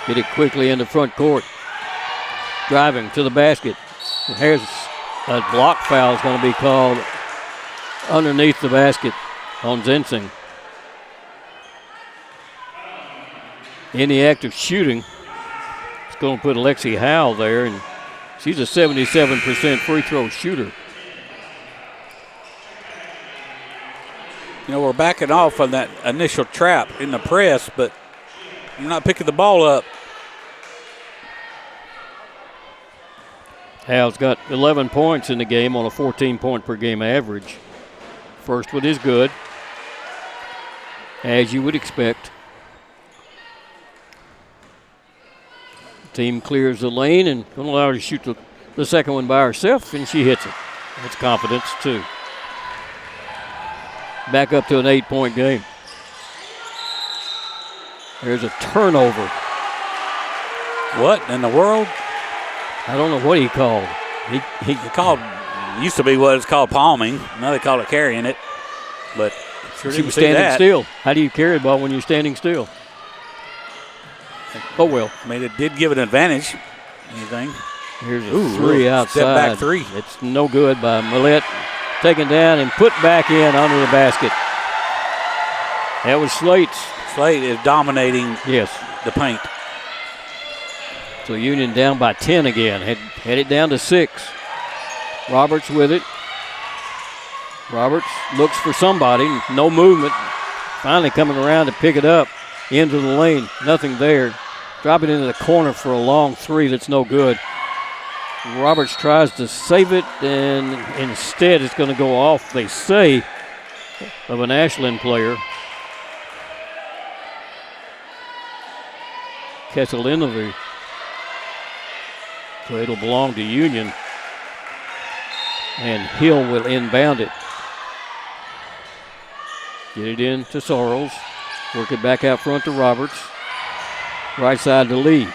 Get it quickly into front court. Driving to the basket. Here's a block foul is going to be called underneath the basket on Zensing. In the act of shooting, it's going to put Lexi Howell there, and she's a 77% free throw shooter. You know, we're backing off on that initial trap in the press, but you're not picking the ball up. Howell's got 11 points in the game on a 14-point per game average. First one is good, as you would expect. Team clears the lane and don't allow her to shoot the second one by herself, and she hits it. That's confidence, too. Back up to an 8-point game. There's a turnover. What in the world? I don't know what he called. He called, used to be what it's called palming. Now they call it carrying it. But sure she didn't was see standing that. still. How do you carry the ball when you're standing still? Oh, well. I mean, it did give an advantage. Anything? Here's a three outside. Step back three. It's no good by Millette. Taken down and put back in under the basket. That was Slate's. Slate is dominating the paint. So Union down by 10 again. Had it down to 6. Roberts with it. Roberts looks for somebody. No movement. Finally coming around to pick it up into the lane. Nothing there. Drop it into the corner for a long three that's no good. Roberts tries to save it, and instead it's going to go off, they say, of an Ashland player. Kesselinovu. So it'll belong to Union. And Hill will inbound it. Get it in to Sorrells. Work it back out front to Roberts. Right side to Lee.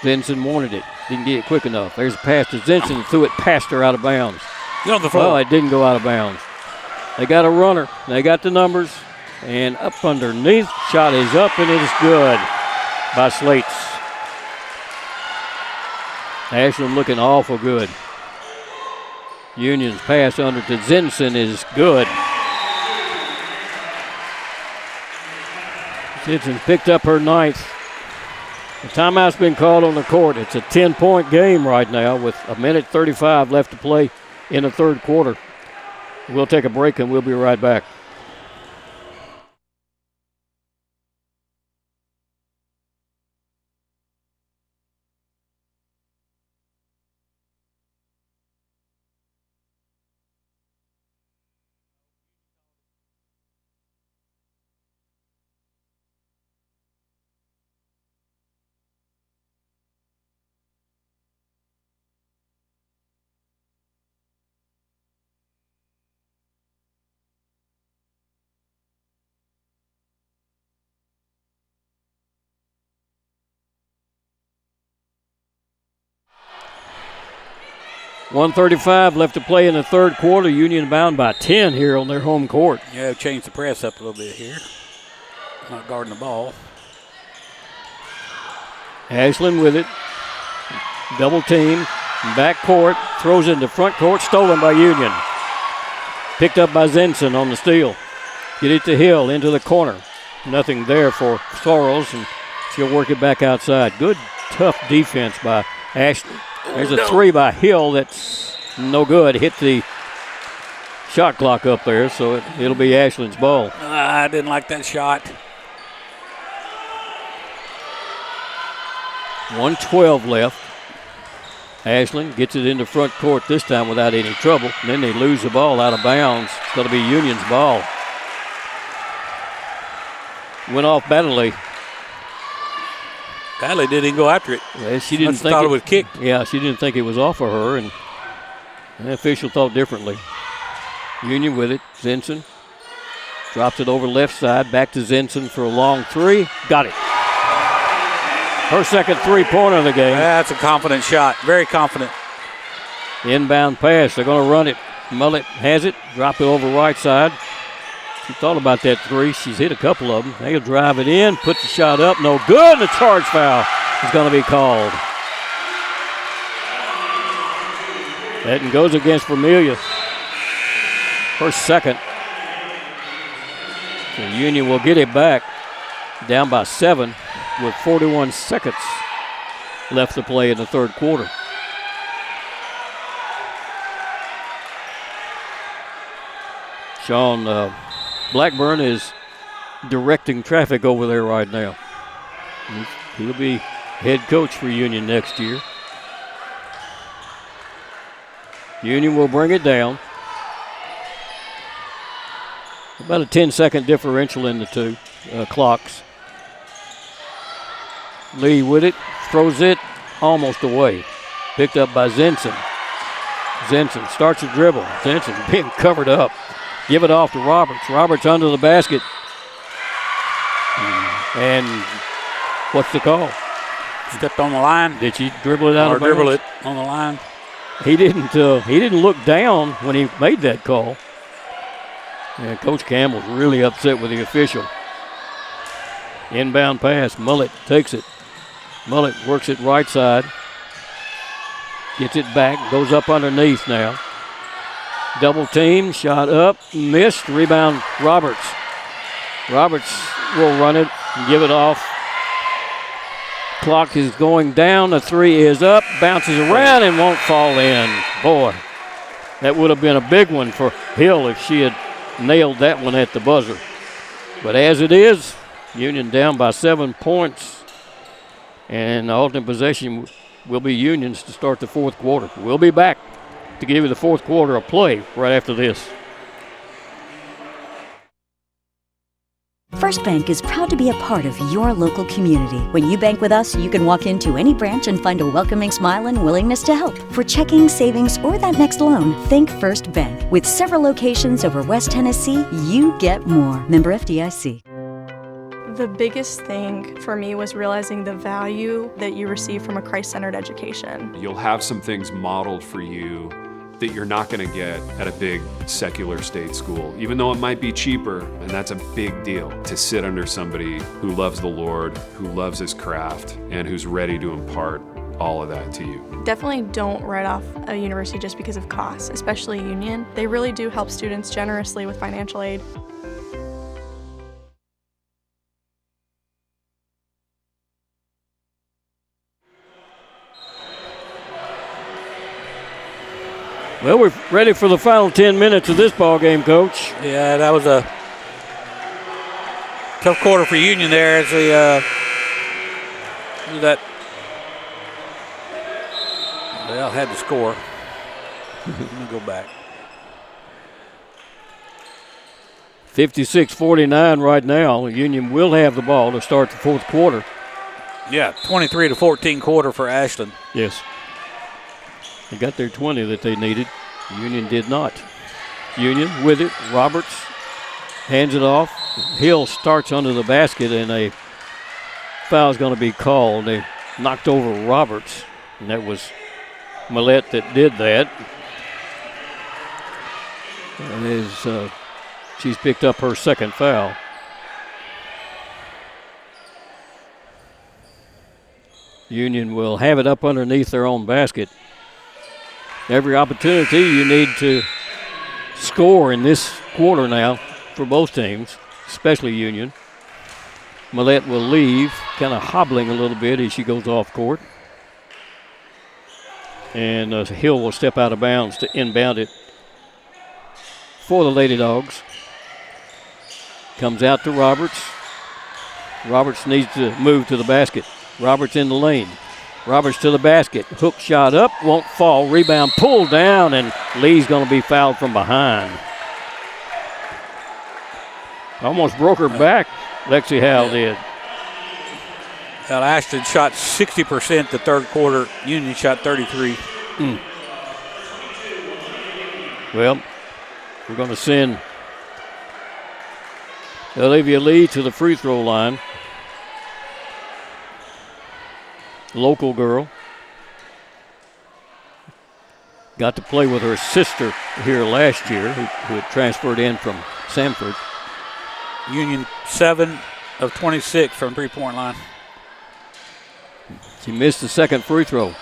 Zenson wanted it. Didn't get it quick enough. There's a pass to Zenson. Threw it past her out of bounds. Get on the floor. Well, it didn't go out of bounds. They got a runner. They got the numbers. And up underneath. Shot is up, and it is good by Slates. Ashland looking awful good. Union's pass under to Zenson is good. Zenson's picked up her 9th. The timeout's been called on the court. It's a 10-point game right now with 1:35 left to play in the third quarter. We'll take a break and we'll be right back. .135 left to play in the third quarter. Union bound by 10 here on their home court. Yeah, they've changed the press up a little bit here. Not guarding the ball. Ashland with it. Double team. Back court. Throws into front court. Stolen by Union. Picked up by Zenson on the steal. Get it to Hill into the corner. Nothing there for Sorrells, and she'll work it back outside. Good, tough defense by Ashland. There's a three by Hill that's no good. Hit the shot clock up there, so it'll be Ashland's ball. I didn't like that shot. 1:12 left. Ashland gets it into front court this time without any trouble. And then they lose the ball out of bounds. It's going to be Union's ball. Went off Baddeley. Baddeley didn't even go after it. Well, she didn't think thought it was kicked. Yeah, she didn't think it was off of her, and the official thought differently. Union with it. Zenson drops it over left side. Back to Zenson for a long three. Got it. Her second three-pointer of the game. That's a confident shot. Very confident. Inbound pass. They're going to run it. Mullet has it. Drop it over right side. She thought about that three. She's hit a couple of them. They'll drive it in. Put the shot up. No good. The charge foul is going to be called. That goes against Vermillion. Her second. So Union will get it back. Down by 7 with 41 seconds left to play in the third quarter. Sean Blackburn is directing traffic over there right now. He'll be head coach for Union next year. Union will bring it down. About a 10-second differential in the two clocks. Lee with it, throws it almost away. Picked up by Zenson. Zenson starts a dribble. Zenson being covered up. Give it off to Roberts. Roberts under the basket. And what's the call? Stepped on the line. Did she dribble it out of bounds? Dribble it on the line. He didn't look down when he made that call. And Coach Campbell's really upset with the official. Inbound pass. Mullet takes it. Mullet works it right side. Gets it back. Goes up underneath now. Double team. Shot up. Missed. Rebound Roberts. Roberts will run it and give it off. Clock is going down. The three is up. Bounces around and won't fall in. Boy, that would have been a big one for Hill if she had nailed that one at the buzzer. But as it is, Union down by 7 points. And the alternate possession will be Union's to start the fourth quarter. We'll be back to give you the fourth quarter of play right after this. First Bank is proud to be a part of your local community. When you bank with us, you can walk into any branch and find a welcoming smile and willingness to help. For checking, savings, or that next loan, think First Bank. With several locations over West Tennessee, you get more. Member FDIC. The biggest thing for me was realizing the value that you receive from a Christ-centered education. You'll have some things modeled for you that you're not going to get at a big secular state school, even though it might be cheaper, and that's a big deal to sit under somebody who loves the Lord, who loves his craft, and who's ready to impart all of that to you. Definitely don't write off a university just because of costs, especially Union. They really do help students generously with financial aid. Well, we're ready for the final 10 minutes of this ball game, Coach. Yeah, that was a tough quarter for Union there as they had to score. Let me go back. 56-49 right now. Union will have the ball to start the fourth quarter. Yeah, 23-14 quarter for Ashland. Yes. They got their 20 that they needed. Union did not. Union with it. Roberts hands it off. Hill starts under the basket, and a foul is going to be called. They knocked over Roberts, and that was Millette that did that. And she's picked up her second foul. Union will have it up underneath their own basket. Every opportunity you need to score in this quarter now for both teams, especially Union. Millette will leave, kind of hobbling a little bit as she goes off court. And Hill will step out of bounds to inbound it for the Lady Dogs. Comes out to Roberts. Roberts needs to move to the basket. Roberts in the lane. Roberts to the basket. Hook shot up, won't fall. Rebound pulled down, and Lee's going to be fouled from behind. Almost broke her back, Lexi Howell did. Well, Ashland shot 60% the third quarter. Union shot 33. Well, we're going to send Olivia Lee to the free throw line. local girl. Got to play with her sister here last year, who had transferred in from Sanford. Union 7 of 26 from three-point line. She missed the second free throw.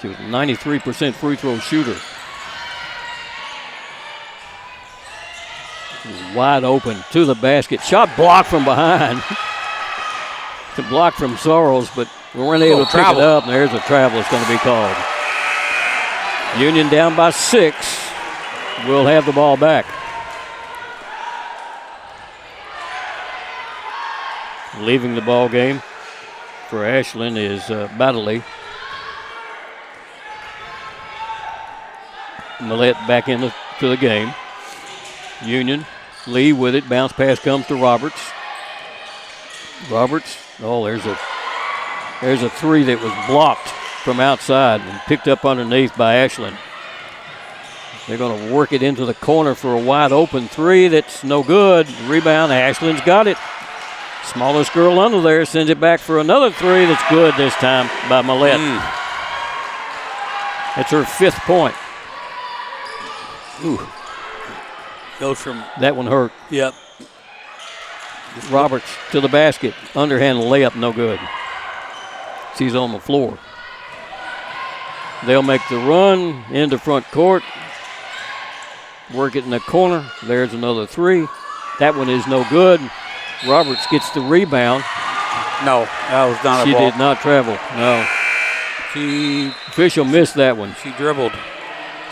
She was a 93% free throw shooter. Wide open to the basket. Shot blocked from behind. It's a block from Sorrells, but we weren't able to pick it up, and there's a travel that's going to be called. Union down by 6. We'll have the ball back. Leaving the ball game for Ashland is Baddeley. Millette back into the game. Union, Lee with it. Bounce pass comes to Roberts. Roberts, there's a three that was blocked from outside and picked up underneath by Ashland. They're going to work it into the corner for a wide open three that's no good. Rebound, Ashland's got it. Smallest girl under there sends it back for another three that's good this time by Millette. That's her 5th point. Ooh. Goes from... That one hurt. Yep. Roberts to the basket. Underhand layup, no good. She's on the floor. They'll make the run into front court. Work it in the corner. There's another three. That one is no good. Roberts gets the rebound. No, that was not a ball. She did not travel, no. Official missed that one. She dribbled.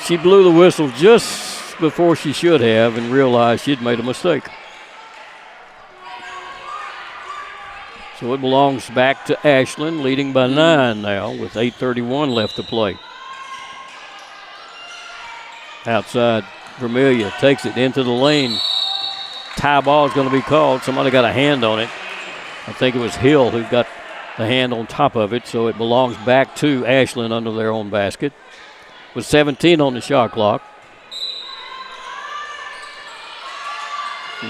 She blew the whistle just before she should have and realized she'd made a mistake. So it belongs back to Ashland, leading by 9 now with 8:31 left to play. Outside, Vermillion takes it into the lane. Tie ball is going to be called. Somebody got a hand on it. I think it was Hill who got the hand on top of it, so it belongs back to Ashland under their own basket. With 17 on the shot clock.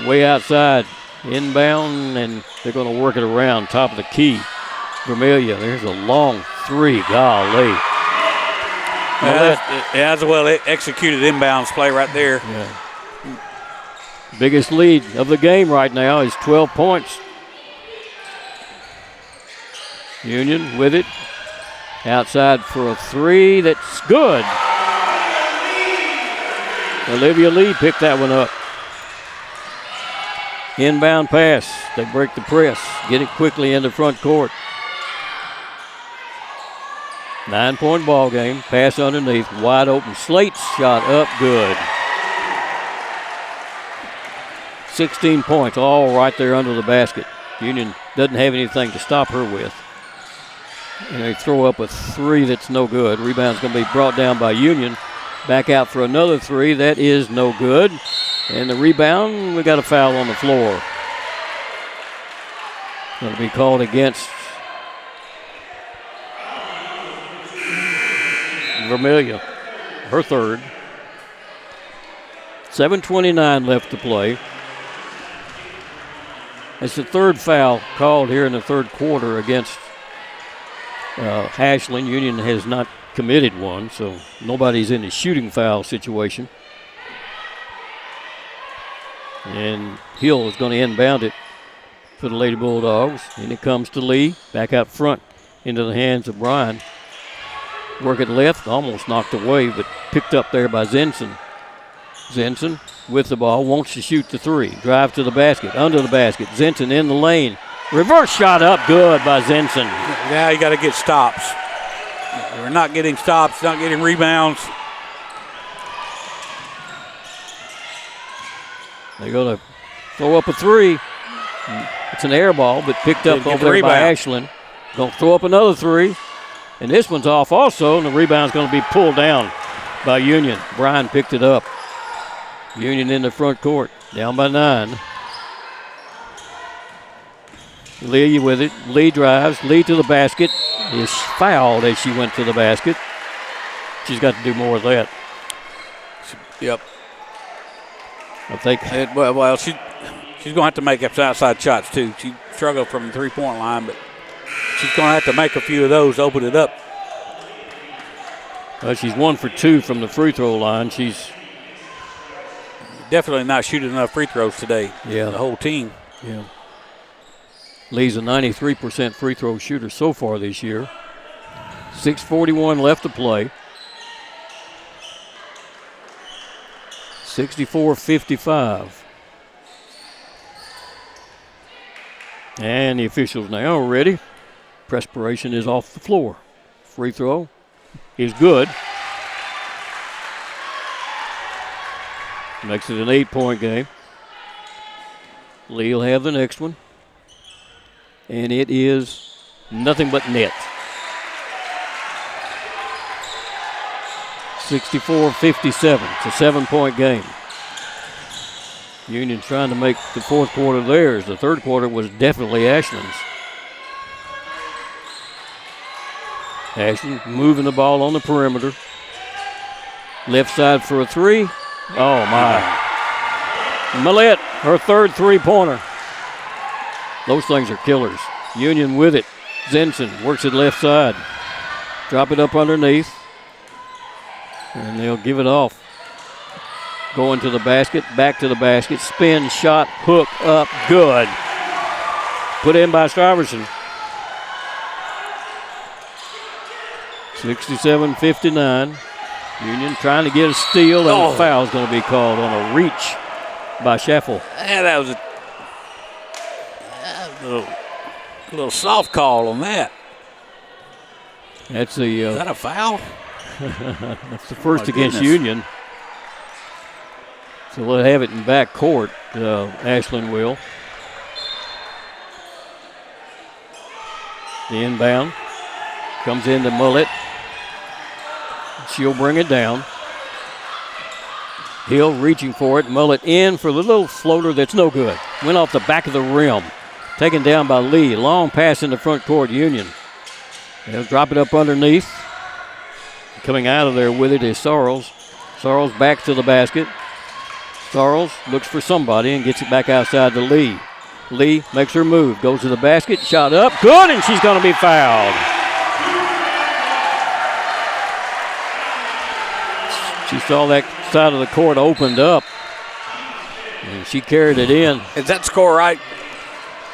Way outside, inbound, and they're going to work it around top of the key. Vermillion, there's a long three, golly. That's a well executed inbounds play right there. Yeah. Biggest lead of the game right now is 12 points. Union with it. Outside for a three that's good. Olivia Lee picked that one up. Inbound pass. They break the press. Get it quickly into front court. 9-point ball game. Pass underneath. Wide open. Slate's shot up good. 16 points, all right there under the basket. Union doesn't have anything to stop her with. And they throw up a three that's no good. Rebound's going to be brought down by Union. Back out for another three. That is no good. And the rebound, we got a foul on the floor. Going to be called against Vermillion, her third. 7:29 left to play. It's the third foul called here in the third quarter against Ashland. Union has not committed one, so nobody's in a shooting foul situation. And Hill is going to inbound it for the Lady Bulldogs. And it comes to Lee, back out front into the hands of Bryan. Work it left, almost knocked away, but picked up there by Zenson. Zenson with the ball, wants to shoot the three. Drive to the basket, under the basket. Zenson in the lane. Reverse shot up good by Zenson. Now you got to get stops. We're not getting stops, not getting rebounds. They're going to throw up a three. It's an air ball, but picked up over there by Ashland. Going to throw up another three. And this one's off also, and the rebound's going to be pulled down by Union. Bryan picked it up. Union in the front court, down by 9. Lee with it. Lee drives. Lee to the basket. Is fouled as she went to the basket. She's got to do more of that. Yep. I think. Well, she's going to have to make up outside shots too. She struggled from the three-point line, but She's going to have to make a few of those, open it up. She's 1 for 2 from the free throw line. She's definitely not shooting enough free throws today. Yeah. The whole team. Yeah. Lee's a 93% free throw shooter so far this year. 6:41 left to play. 64-55. And the officials now are ready. Perspiration is off the floor. Free throw is good. Makes it an 8-point game. Lee will have the next one. And it is nothing but net. 64-57. It's a 7-point game. Union's trying to make the fourth quarter theirs. The third quarter was definitely Ashland's. Ashland moving the ball on the perimeter. Left side for a three. Oh, my. Millette, her third three-pointer. Those things are killers. Union with it. Zenson works it left side. Drop it up underneath. And they'll give it off. Going to the basket, back to the basket. Spin, shot, hook, up, good. Put in by Stuyvesant. 67-59. Union trying to get a steal, and a foul is going to be called on a reach by Schaffel. Yeah, that was a little soft call on that. That's the. Is that a foul? That's the first against Union. So we'll have it in back court. Ashland will. The inbound comes into Millette. She'll bring it down. Hill reaching for it. Millette in for the little floater that's no good. Went off the back of the rim. Taken down by Lee. Long pass in the front court, Union. They'll drop it up underneath. Coming out of there with it is Sorrells. Sorrells back to the basket. Sorrells looks for somebody and gets it back outside to Lee. Lee makes her move. Goes to the basket. Shot up. Good, and she's going to be fouled. She saw that side of the court opened up, and she carried it in. Is that score right?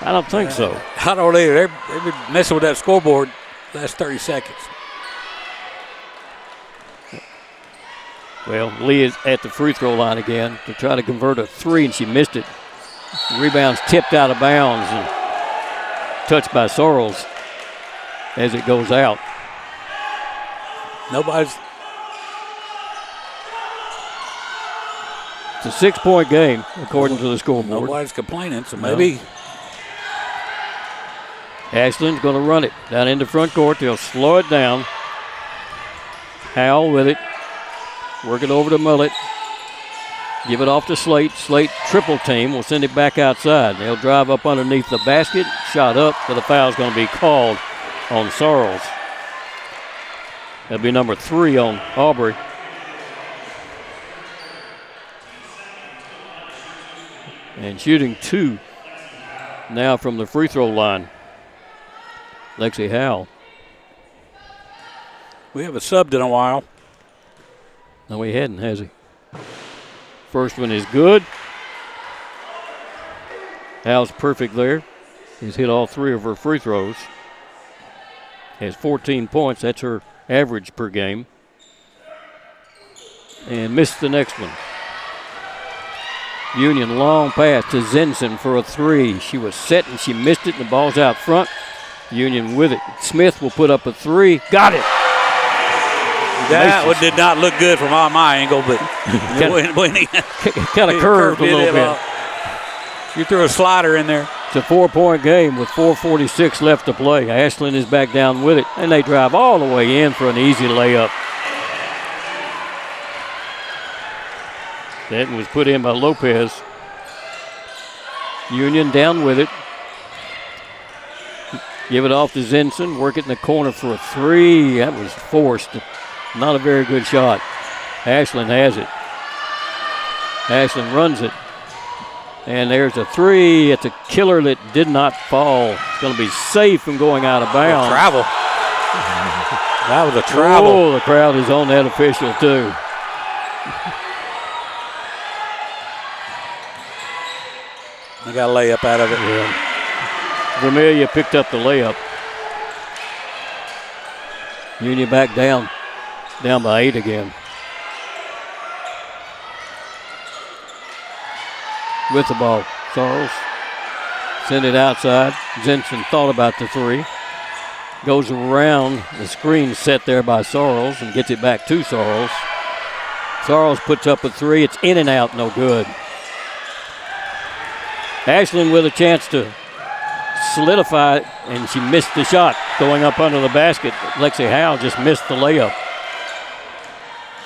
I don't think so. I don't either. They've been messing with that scoreboard last 30 seconds. Well, Lee is at the free throw line again to try to convert a three, and she missed it. The rebound's tipped out of bounds and touched by Sorrells as it goes out. It's a 6-point game, according to the scoreboard. Nobody's complaining, so maybe. Ashland's going to run it down into front court. They'll slow it down. Howell with it. Work it over to Millette. Give it off to Slate. Slate triple team. Will send it back outside. They'll drive up underneath the basket. Shot up, but the foul's going to be called on Sorrells. That'll be number 3 on Aubrey. And shooting 2 now from the free throw line. Lexi Howell. We haven't subbed in a while. No, he hadn't, has he? First one is good. Howell's perfect there. He's hit all 3 of her free throws. Has 14 points. That's her average per game. And missed the next one. Union long pass to Zenson for a 3. She was set and she missed it, and the ball's out front. Union with it. Smith will put up a 3. Got it. That one did not look good from my angle, but kind of curved a little bit. You threw a slider in there. It's a 4-point game with 4:46 left to play. Ashland is back down with it, and they drive all the way in for an easy layup. That was put in by Lopez. Union down with it. Give it off to Zenson. Work it in the corner for a 3. That was forced. Not a very good shot. Ashland has it. Ashland runs it. And there's a three. It's a killer that did not fall. It's going to be safe from going out of bounds. Travel. That was a travel. Oh, the crowd is on that official, too. They got a layup out of it. Yeah. Vermillion picked up the layup. Union back down by 8 again. With the ball, Sorrells send it outside. Zinson thought about the three. Goes around the screen set there by Sorrells and gets it back to Sorrells. Sorrells puts up a three. It's in and out, no good. Ashland with a chance to solidify it, and she missed the shot going up under the basket. Lexi Howe just missed the layup.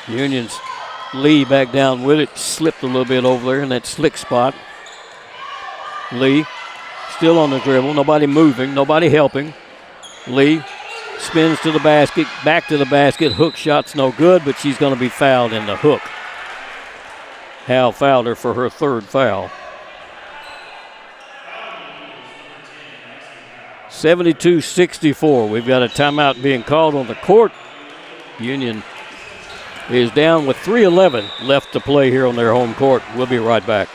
Union's Lee back down with it, slipped a little bit over there in that slick spot. Lee still on the dribble, nobody moving, nobody helping. Lee spins to the basket, back to the basket. Hook shot's no good, but she's going to be fouled in the hook. Howe fouled her for her third foul. 72-64. We've got a timeout being called on the court. Union is down with 3:11 left to play here on their home court. We'll be right back.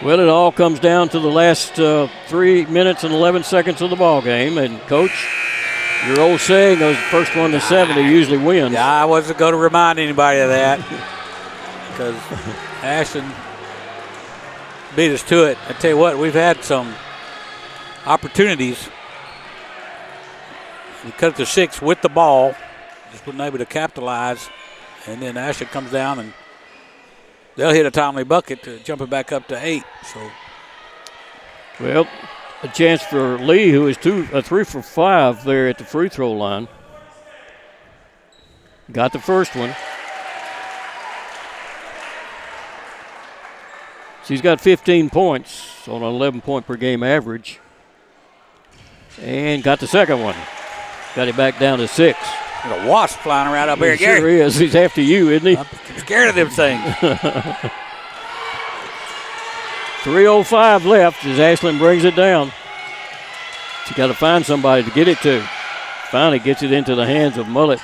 Well, it all comes down to the last 3 minutes and 11 seconds of the ball game. And, Coach, your old saying, the first one to 70 usually wins. Yeah, I wasn't going to remind anybody of that because Ashland beat us to it. I tell you what, we've had some opportunities. We cut it to 6 with the ball, just wasn't able to capitalize. And then Ashland comes down and they'll hit a timely bucket to jump it back up to 8. So, well, a chance for Lee, who is 3 for 5 there at the free throw line. Got the first one. She's got 15 points on an 11-point per game average. And got the second one. Got it back down to 6. There's a wasp flying around up here, Gary. Sure is. He's after you, isn't he? I'm scared of them things. 3:05 left as Ashland brings it down. She got to find somebody to get it to. Finally gets it into the hands of Mullet.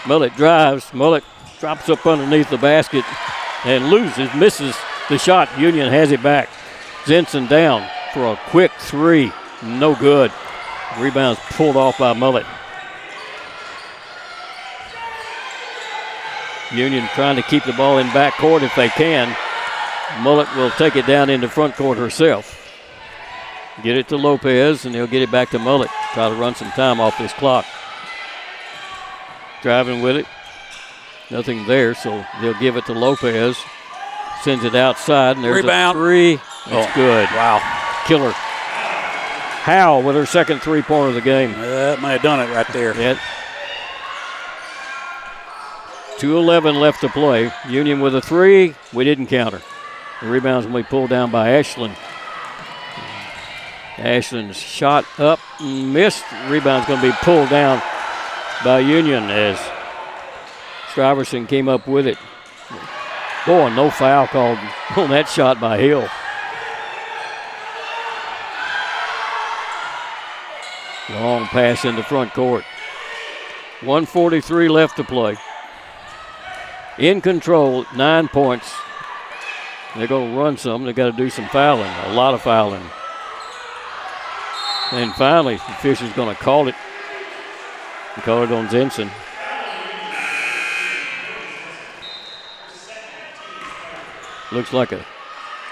Mullet drives. Mullet drops up underneath the basket and misses the shot. Union has it back. Zinson down for a quick three. No good. Rebound's pulled off by Mullet. Union trying to keep the ball in backcourt if they can. Mullet will take it down into front court herself. Get it to Lopez, and he'll get it back to Mullet. Try to run some time off this clock. Driving with it. Nothing there, so they'll give it to Lopez. Sends it outside, and there's rebound. A three. It's good. Wow. Killer. Howe with her second three-pointer of the game. That might have done it right there. Yeah. 2:11 left to play. Union with a three. We didn't count her. The rebound's going to be pulled down by Ashland. Ashland's shot up and missed. Rebound's going to be pulled down by Union as Stuyvesant came up with it. Boy, no foul called on that shot by Hill. Long pass into front court. 1:43 left to play. In control, 9 points. They're going to run some. They got to do some fouling, a lot of fouling. And finally, Fisher's going to call it. He called it on Zinson. Looks like a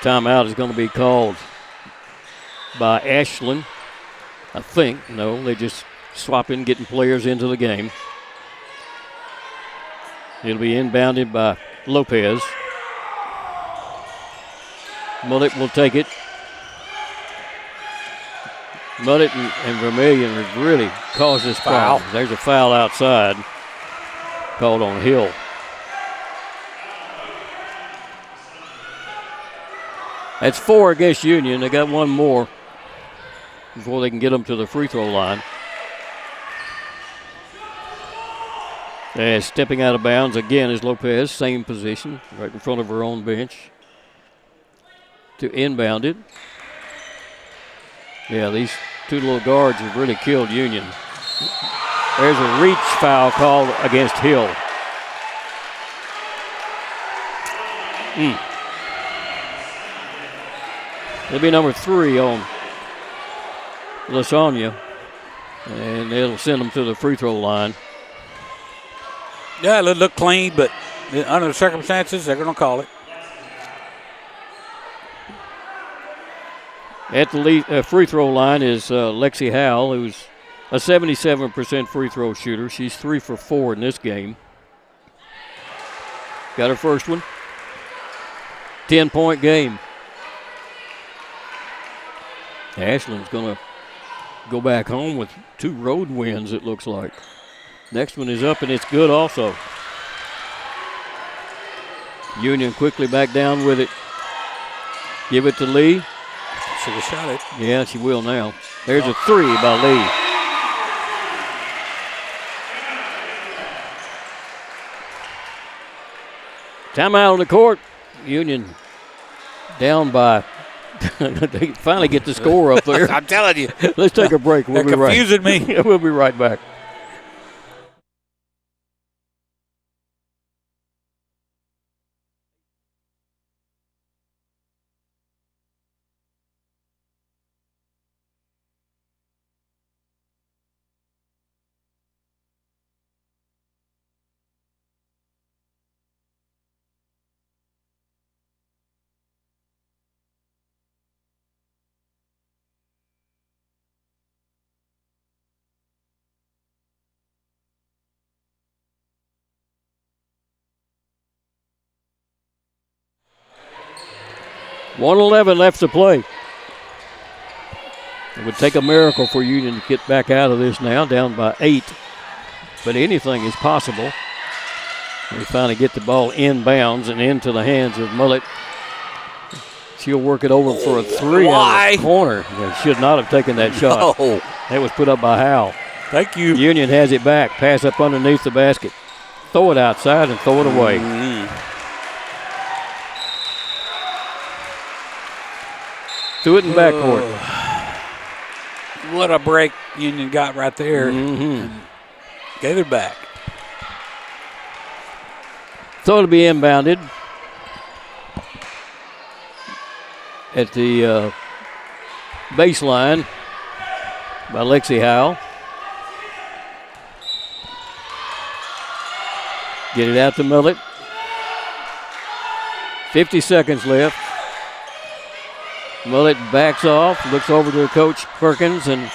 timeout is going to be called by Ashland. I think. No, they just swapping, getting players into the game. It'll be inbounded by Lopez. Mullet will take it. Mullet and Vermillion have really caused this foul. There's a foul outside called on Hill. That's 4 against Union. They got one more before they can get them to the free throw line. And stepping out of bounds again is Lopez, same position, right in front of her own bench. To inbound it. Yeah, these two little guards have really killed Union. There's a reach foul called against Hill. It'll be number 3 on Lasagna, and it'll send them to the free throw line. Yeah, it'll look clean, but under the circumstances, they're going to call it. At the free throw line is Lexi Howell, who's a 77% free throw shooter. She's 3 for 4 in this game. Got her first one. 10-point game. Ashland's going to go back home with 2 road wins, it looks like. Next one is up, and it's good also. Union quickly back down with it. Give it to Lee. Should have shot it. Yeah, she will now. There's a 3 by Lee. Timeout on the court. Union down by. They finally get the score up there. I'm telling you. Let's take a break. We'll be right. Confusing me. We'll be right back. .111 left to play. It would take a miracle for Union to get back out of this now, down by 8. But anything is possible. They finally get the ball inbounds and into the hands of Mullet. She'll work it over for a 3 out of the corner. They should not have taken that shot. No. That was put up by Howell. Thank you. Union has it back. Pass up underneath the basket. Throw it outside and throw it away. Threw it in backcourt. What a break Union got right there. Gave it back. So it'll be inbounded at the baseline by Lexi Howell. Get it out to Mullet. 50 seconds left. Mullet backs off, looks over to Coach Perkins, and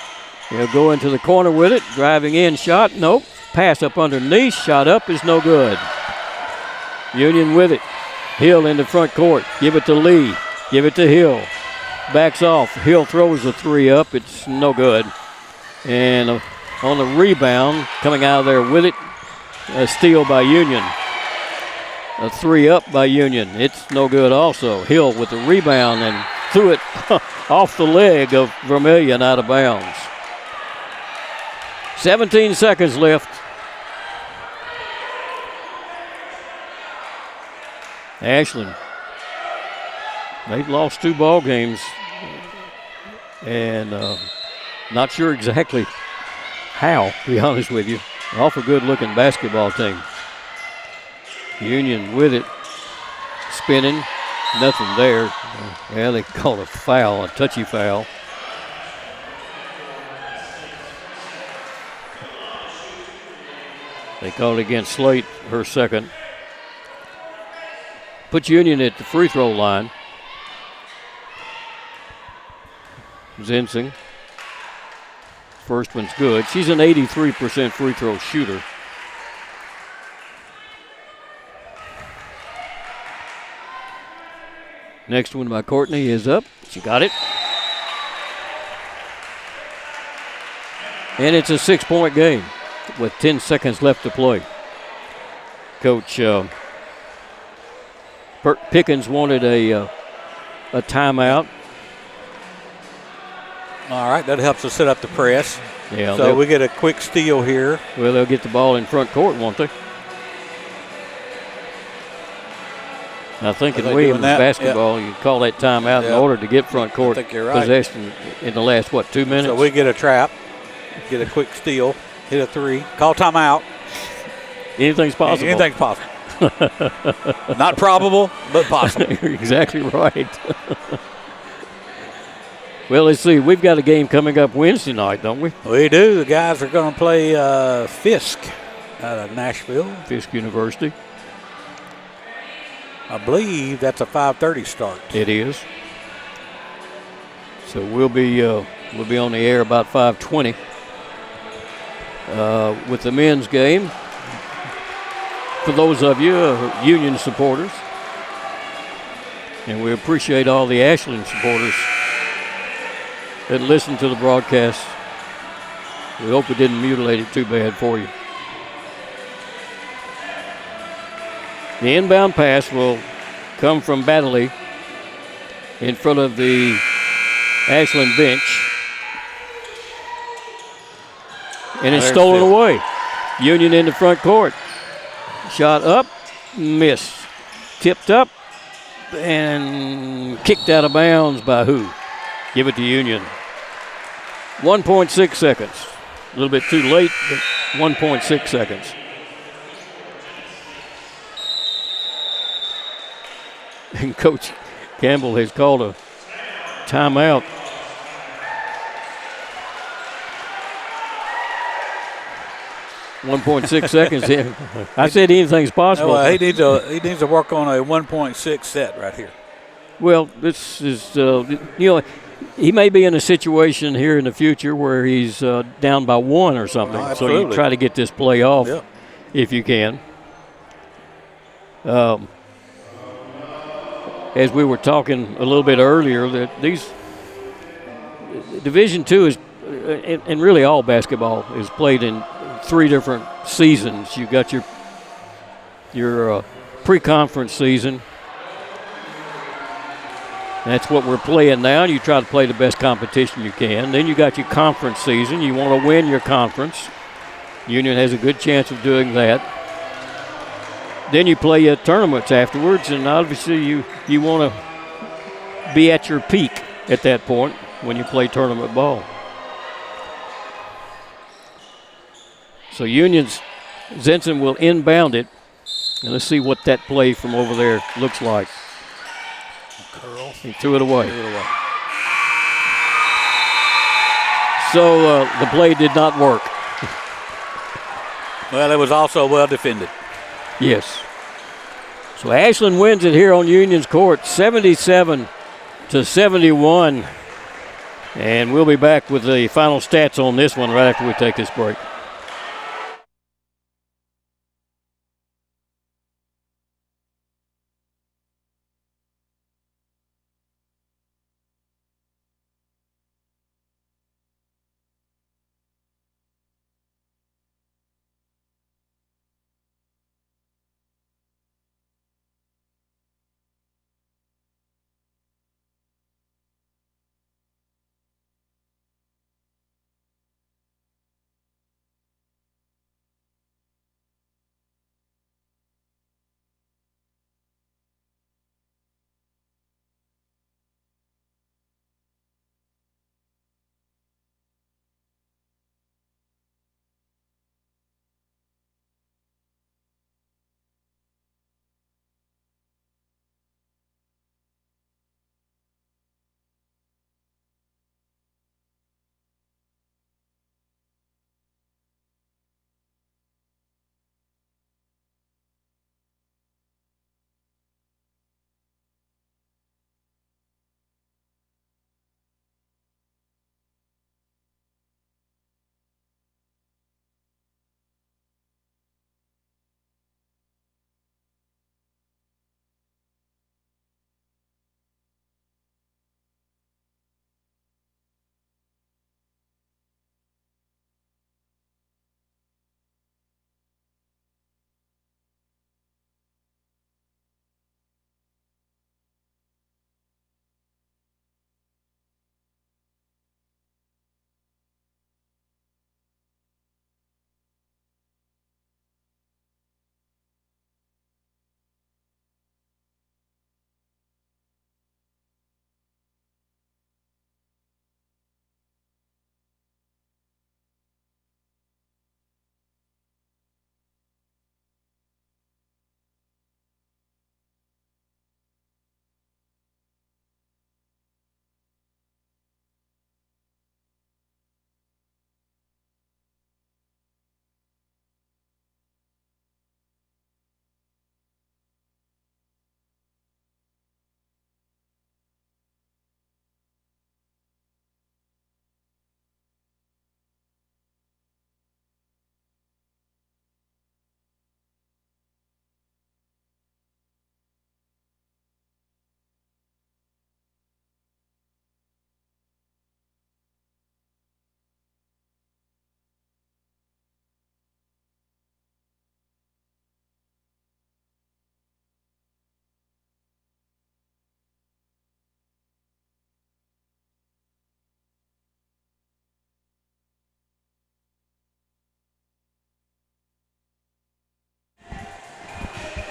he'll go into the corner with it. Driving in, shot, nope. Pass up underneath, shot up is no good. Union with it. Hill in the front court. Give it to Lee. Give it to Hill. Backs off. Hill throws a 3 up. It's no good. And on the rebound, coming out of there with it, a steal by Union. A 3 up by Union. It's no good also. Hill with the rebound and threw it off the leg of Vermillion out of bounds. 17 seconds left. Ashland, they've lost 2 ball games, and not sure exactly how, to be honest with you. Awful good-looking basketball team. Union with it, spinning, nothing there. Yeah, they called a foul, a touchy foul. They called against Slate, her second. Put Union at the free throw line. Zensing. First one's good. She's an 83% free throw shooter. Next one by Courtney is up. She got it. And it's a 6-point game with 10 seconds left to play. Coach Pickens wanted a timeout. All right, that helps us set up the press. Yeah, so we get a quick steal here. Well, they'll get the ball in front court, won't they? I think in Williams basketball, you call that timeout in order to get front court possession in the last, 2 minutes? So we get a trap, get a quick steal, hit a three, call timeout. Anything's possible. Anything's possible. Not probable, but possible. You're exactly right. Well, let's see. We've got a game coming up Wednesday night, don't we? We do. The guys are going to play Fisk out of Nashville. Fisk University. I believe that's a 5:30 start. It is. So we'll be on the air about 5:20 with the men's game. For those of you Union supporters, and we appreciate all the Ashland supporters that listen to the broadcast. We hope we didn't mutilate it too bad for you. The inbound pass will come from Baddeley in front of the Ashland bench. And it's stolen away. Union in the front court. Shot up, missed. Tipped up, and kicked out of bounds by who? Give it to Union. 1.6 seconds. A little bit too late, but 1.6 seconds. And Coach Campbell has called a timeout. .6 seconds in. I said anything's possible. No, he needs to work on a 1.6 set right here. Well, this is he may be in a situation here in the future where he's down by 1 or something. So you try to get this play off if you can. As we were talking a little bit earlier, that these Division II is, and really all basketball is played in 3 different seasons. You got your pre-conference season. That's what we're playing now. You try to play the best competition you can. Then you got your conference season. You want to win your conference. Union has a good chance of doing that. Then you play your tournaments afterwards, and obviously you want to be at your peak at that point when you play tournament ball. So Zenson will inbound it, and let's see what that play from over there looks like. Curl. He threw it away. So the play did not work. Well, it was also well defended. Yes. So Ashland wins it here on Union's court, 77-71. And we'll be back with the final stats on this one right after we take this break.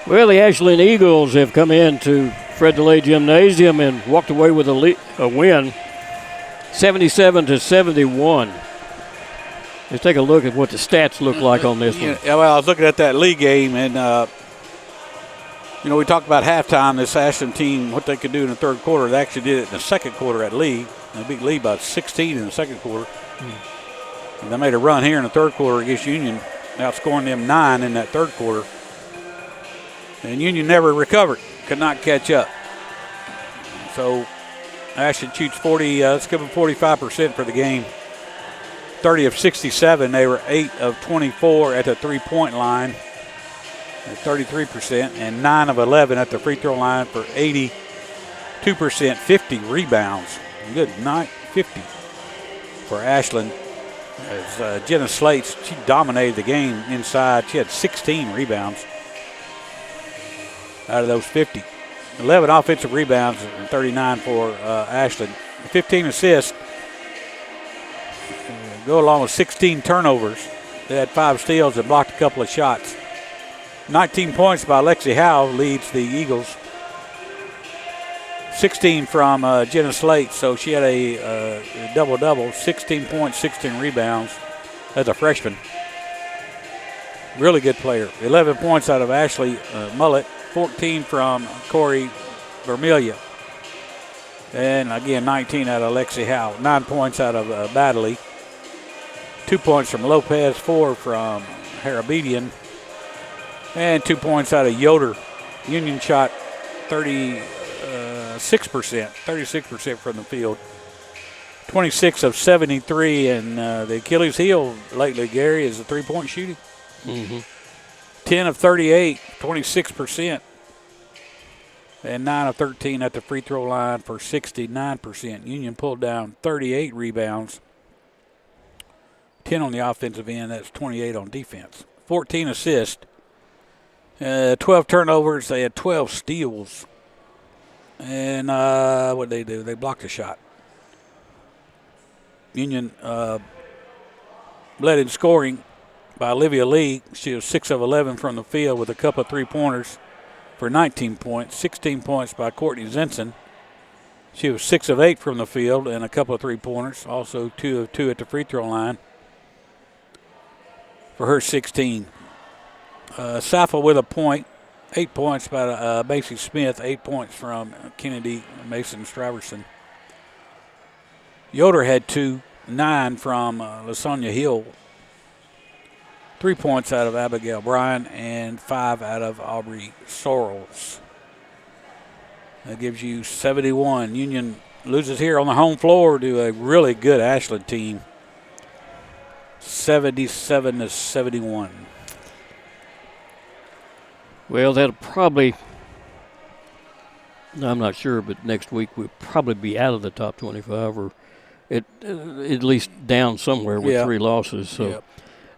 Well, the Ashland Eagles have come into Fred DeLay Gymnasium and walked away with a win, 77-71. Let's take a look at what the stats look like on this one. Yeah, well, I was looking at that league game, and we talked about halftime. This Ashland team, what they could do in the third quarter. They actually did it in the second quarter at Lee. They beat Lee by 16 in the second quarter. And they made a run here in the third quarter against Union, outscoring them 9 in that third quarter. And Union never recovered, could not catch up. So Ashland shoots 45% for the game. 30 of 67. They were 8 of 24 at the three-point line at 33%, and 9 of 11 at the free throw line for 82%, 50 rebounds. Good night, 50 for Ashland. As Jenna Slates, she dominated the game inside. She had 16 rebounds out of those 50. 11 offensive rebounds and 39 for Ashland. 15 assists. Go along with 16 turnovers. They had 5 steals and blocked a couple of shots. 19 points by Lexi Howe leads the Eagles. 16 from Jenna Slate, so she had a double-double, 16 points, 16 rebounds as a freshman. Really good player. 11 points out of Ashley Mullet, 14 from Corey Vermelia. And again, 19 out of Lexi Howe. 9 points out of Badley. 2 points from Lopez, 4 from Harabedian, and 2 points out of Yoder. Union shot 36% from the field. 26 of 73, and the Achilles heel lately, Gary, is the three-point shooting. 10 of 38, 26%. And 9 of 13 at the free throw line for 69%. Union pulled down 38 rebounds. 10 on the offensive end, that's 28 on defense. 14 assists, 12 turnovers, they had 12 steals. And what did they do? They blocked a shot. Union led in scoring by Olivia Lee. She was 6 of 11 from the field with a couple of three-pointers for 19 points. 16 points by Courtney Zinson. She was 6 of 8 from the field and a couple of three-pointers. Also 2 of 2 at the free throw line for her 16. Safa with a point. 8 points by Macy Smith. 8 points from Kennedy Mason Straverson. Yoder had 2. 9 from LaSonia Hill. 3 points out of Abigail Bryan and 5 out of Aubrey Sorrells. That gives you 71. Union loses here on the home floor to a really good Ashland team. 77-71. Well, that'll probably, I'm not sure, but next week we'll probably be out of the top 25 or at least down somewhere with 3 losses. So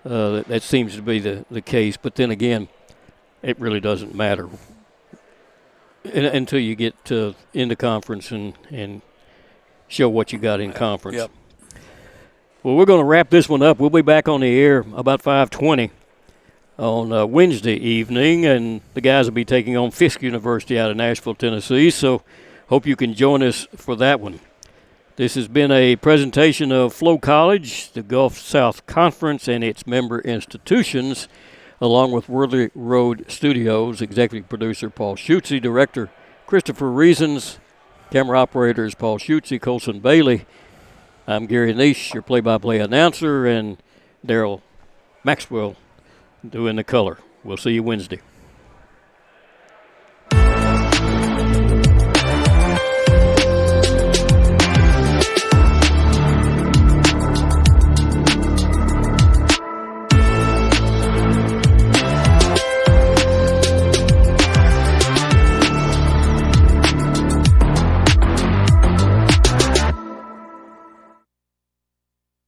that seems to be the case. But then again, it really doesn't matter until you get into conference and show what you got in conference. Yep. Well, we're going to wrap this one up. We'll be back on the air about 5:20 on Wednesday evening, and the guys will be taking on Fisk University out of Nashville, Tennessee. So hope you can join us for that one. This has been a presentation of Flow College, the Gulf South Conference, and its member institutions, along with Worthy Road Studios. Executive producer Paul Schutze, director Christopher Reasons, camera operators Paul Schutze, Colson Bailey. I'm Gary Nish, your play-by-play announcer, and Daryl Maxwell doing the color. We'll see you Wednesday.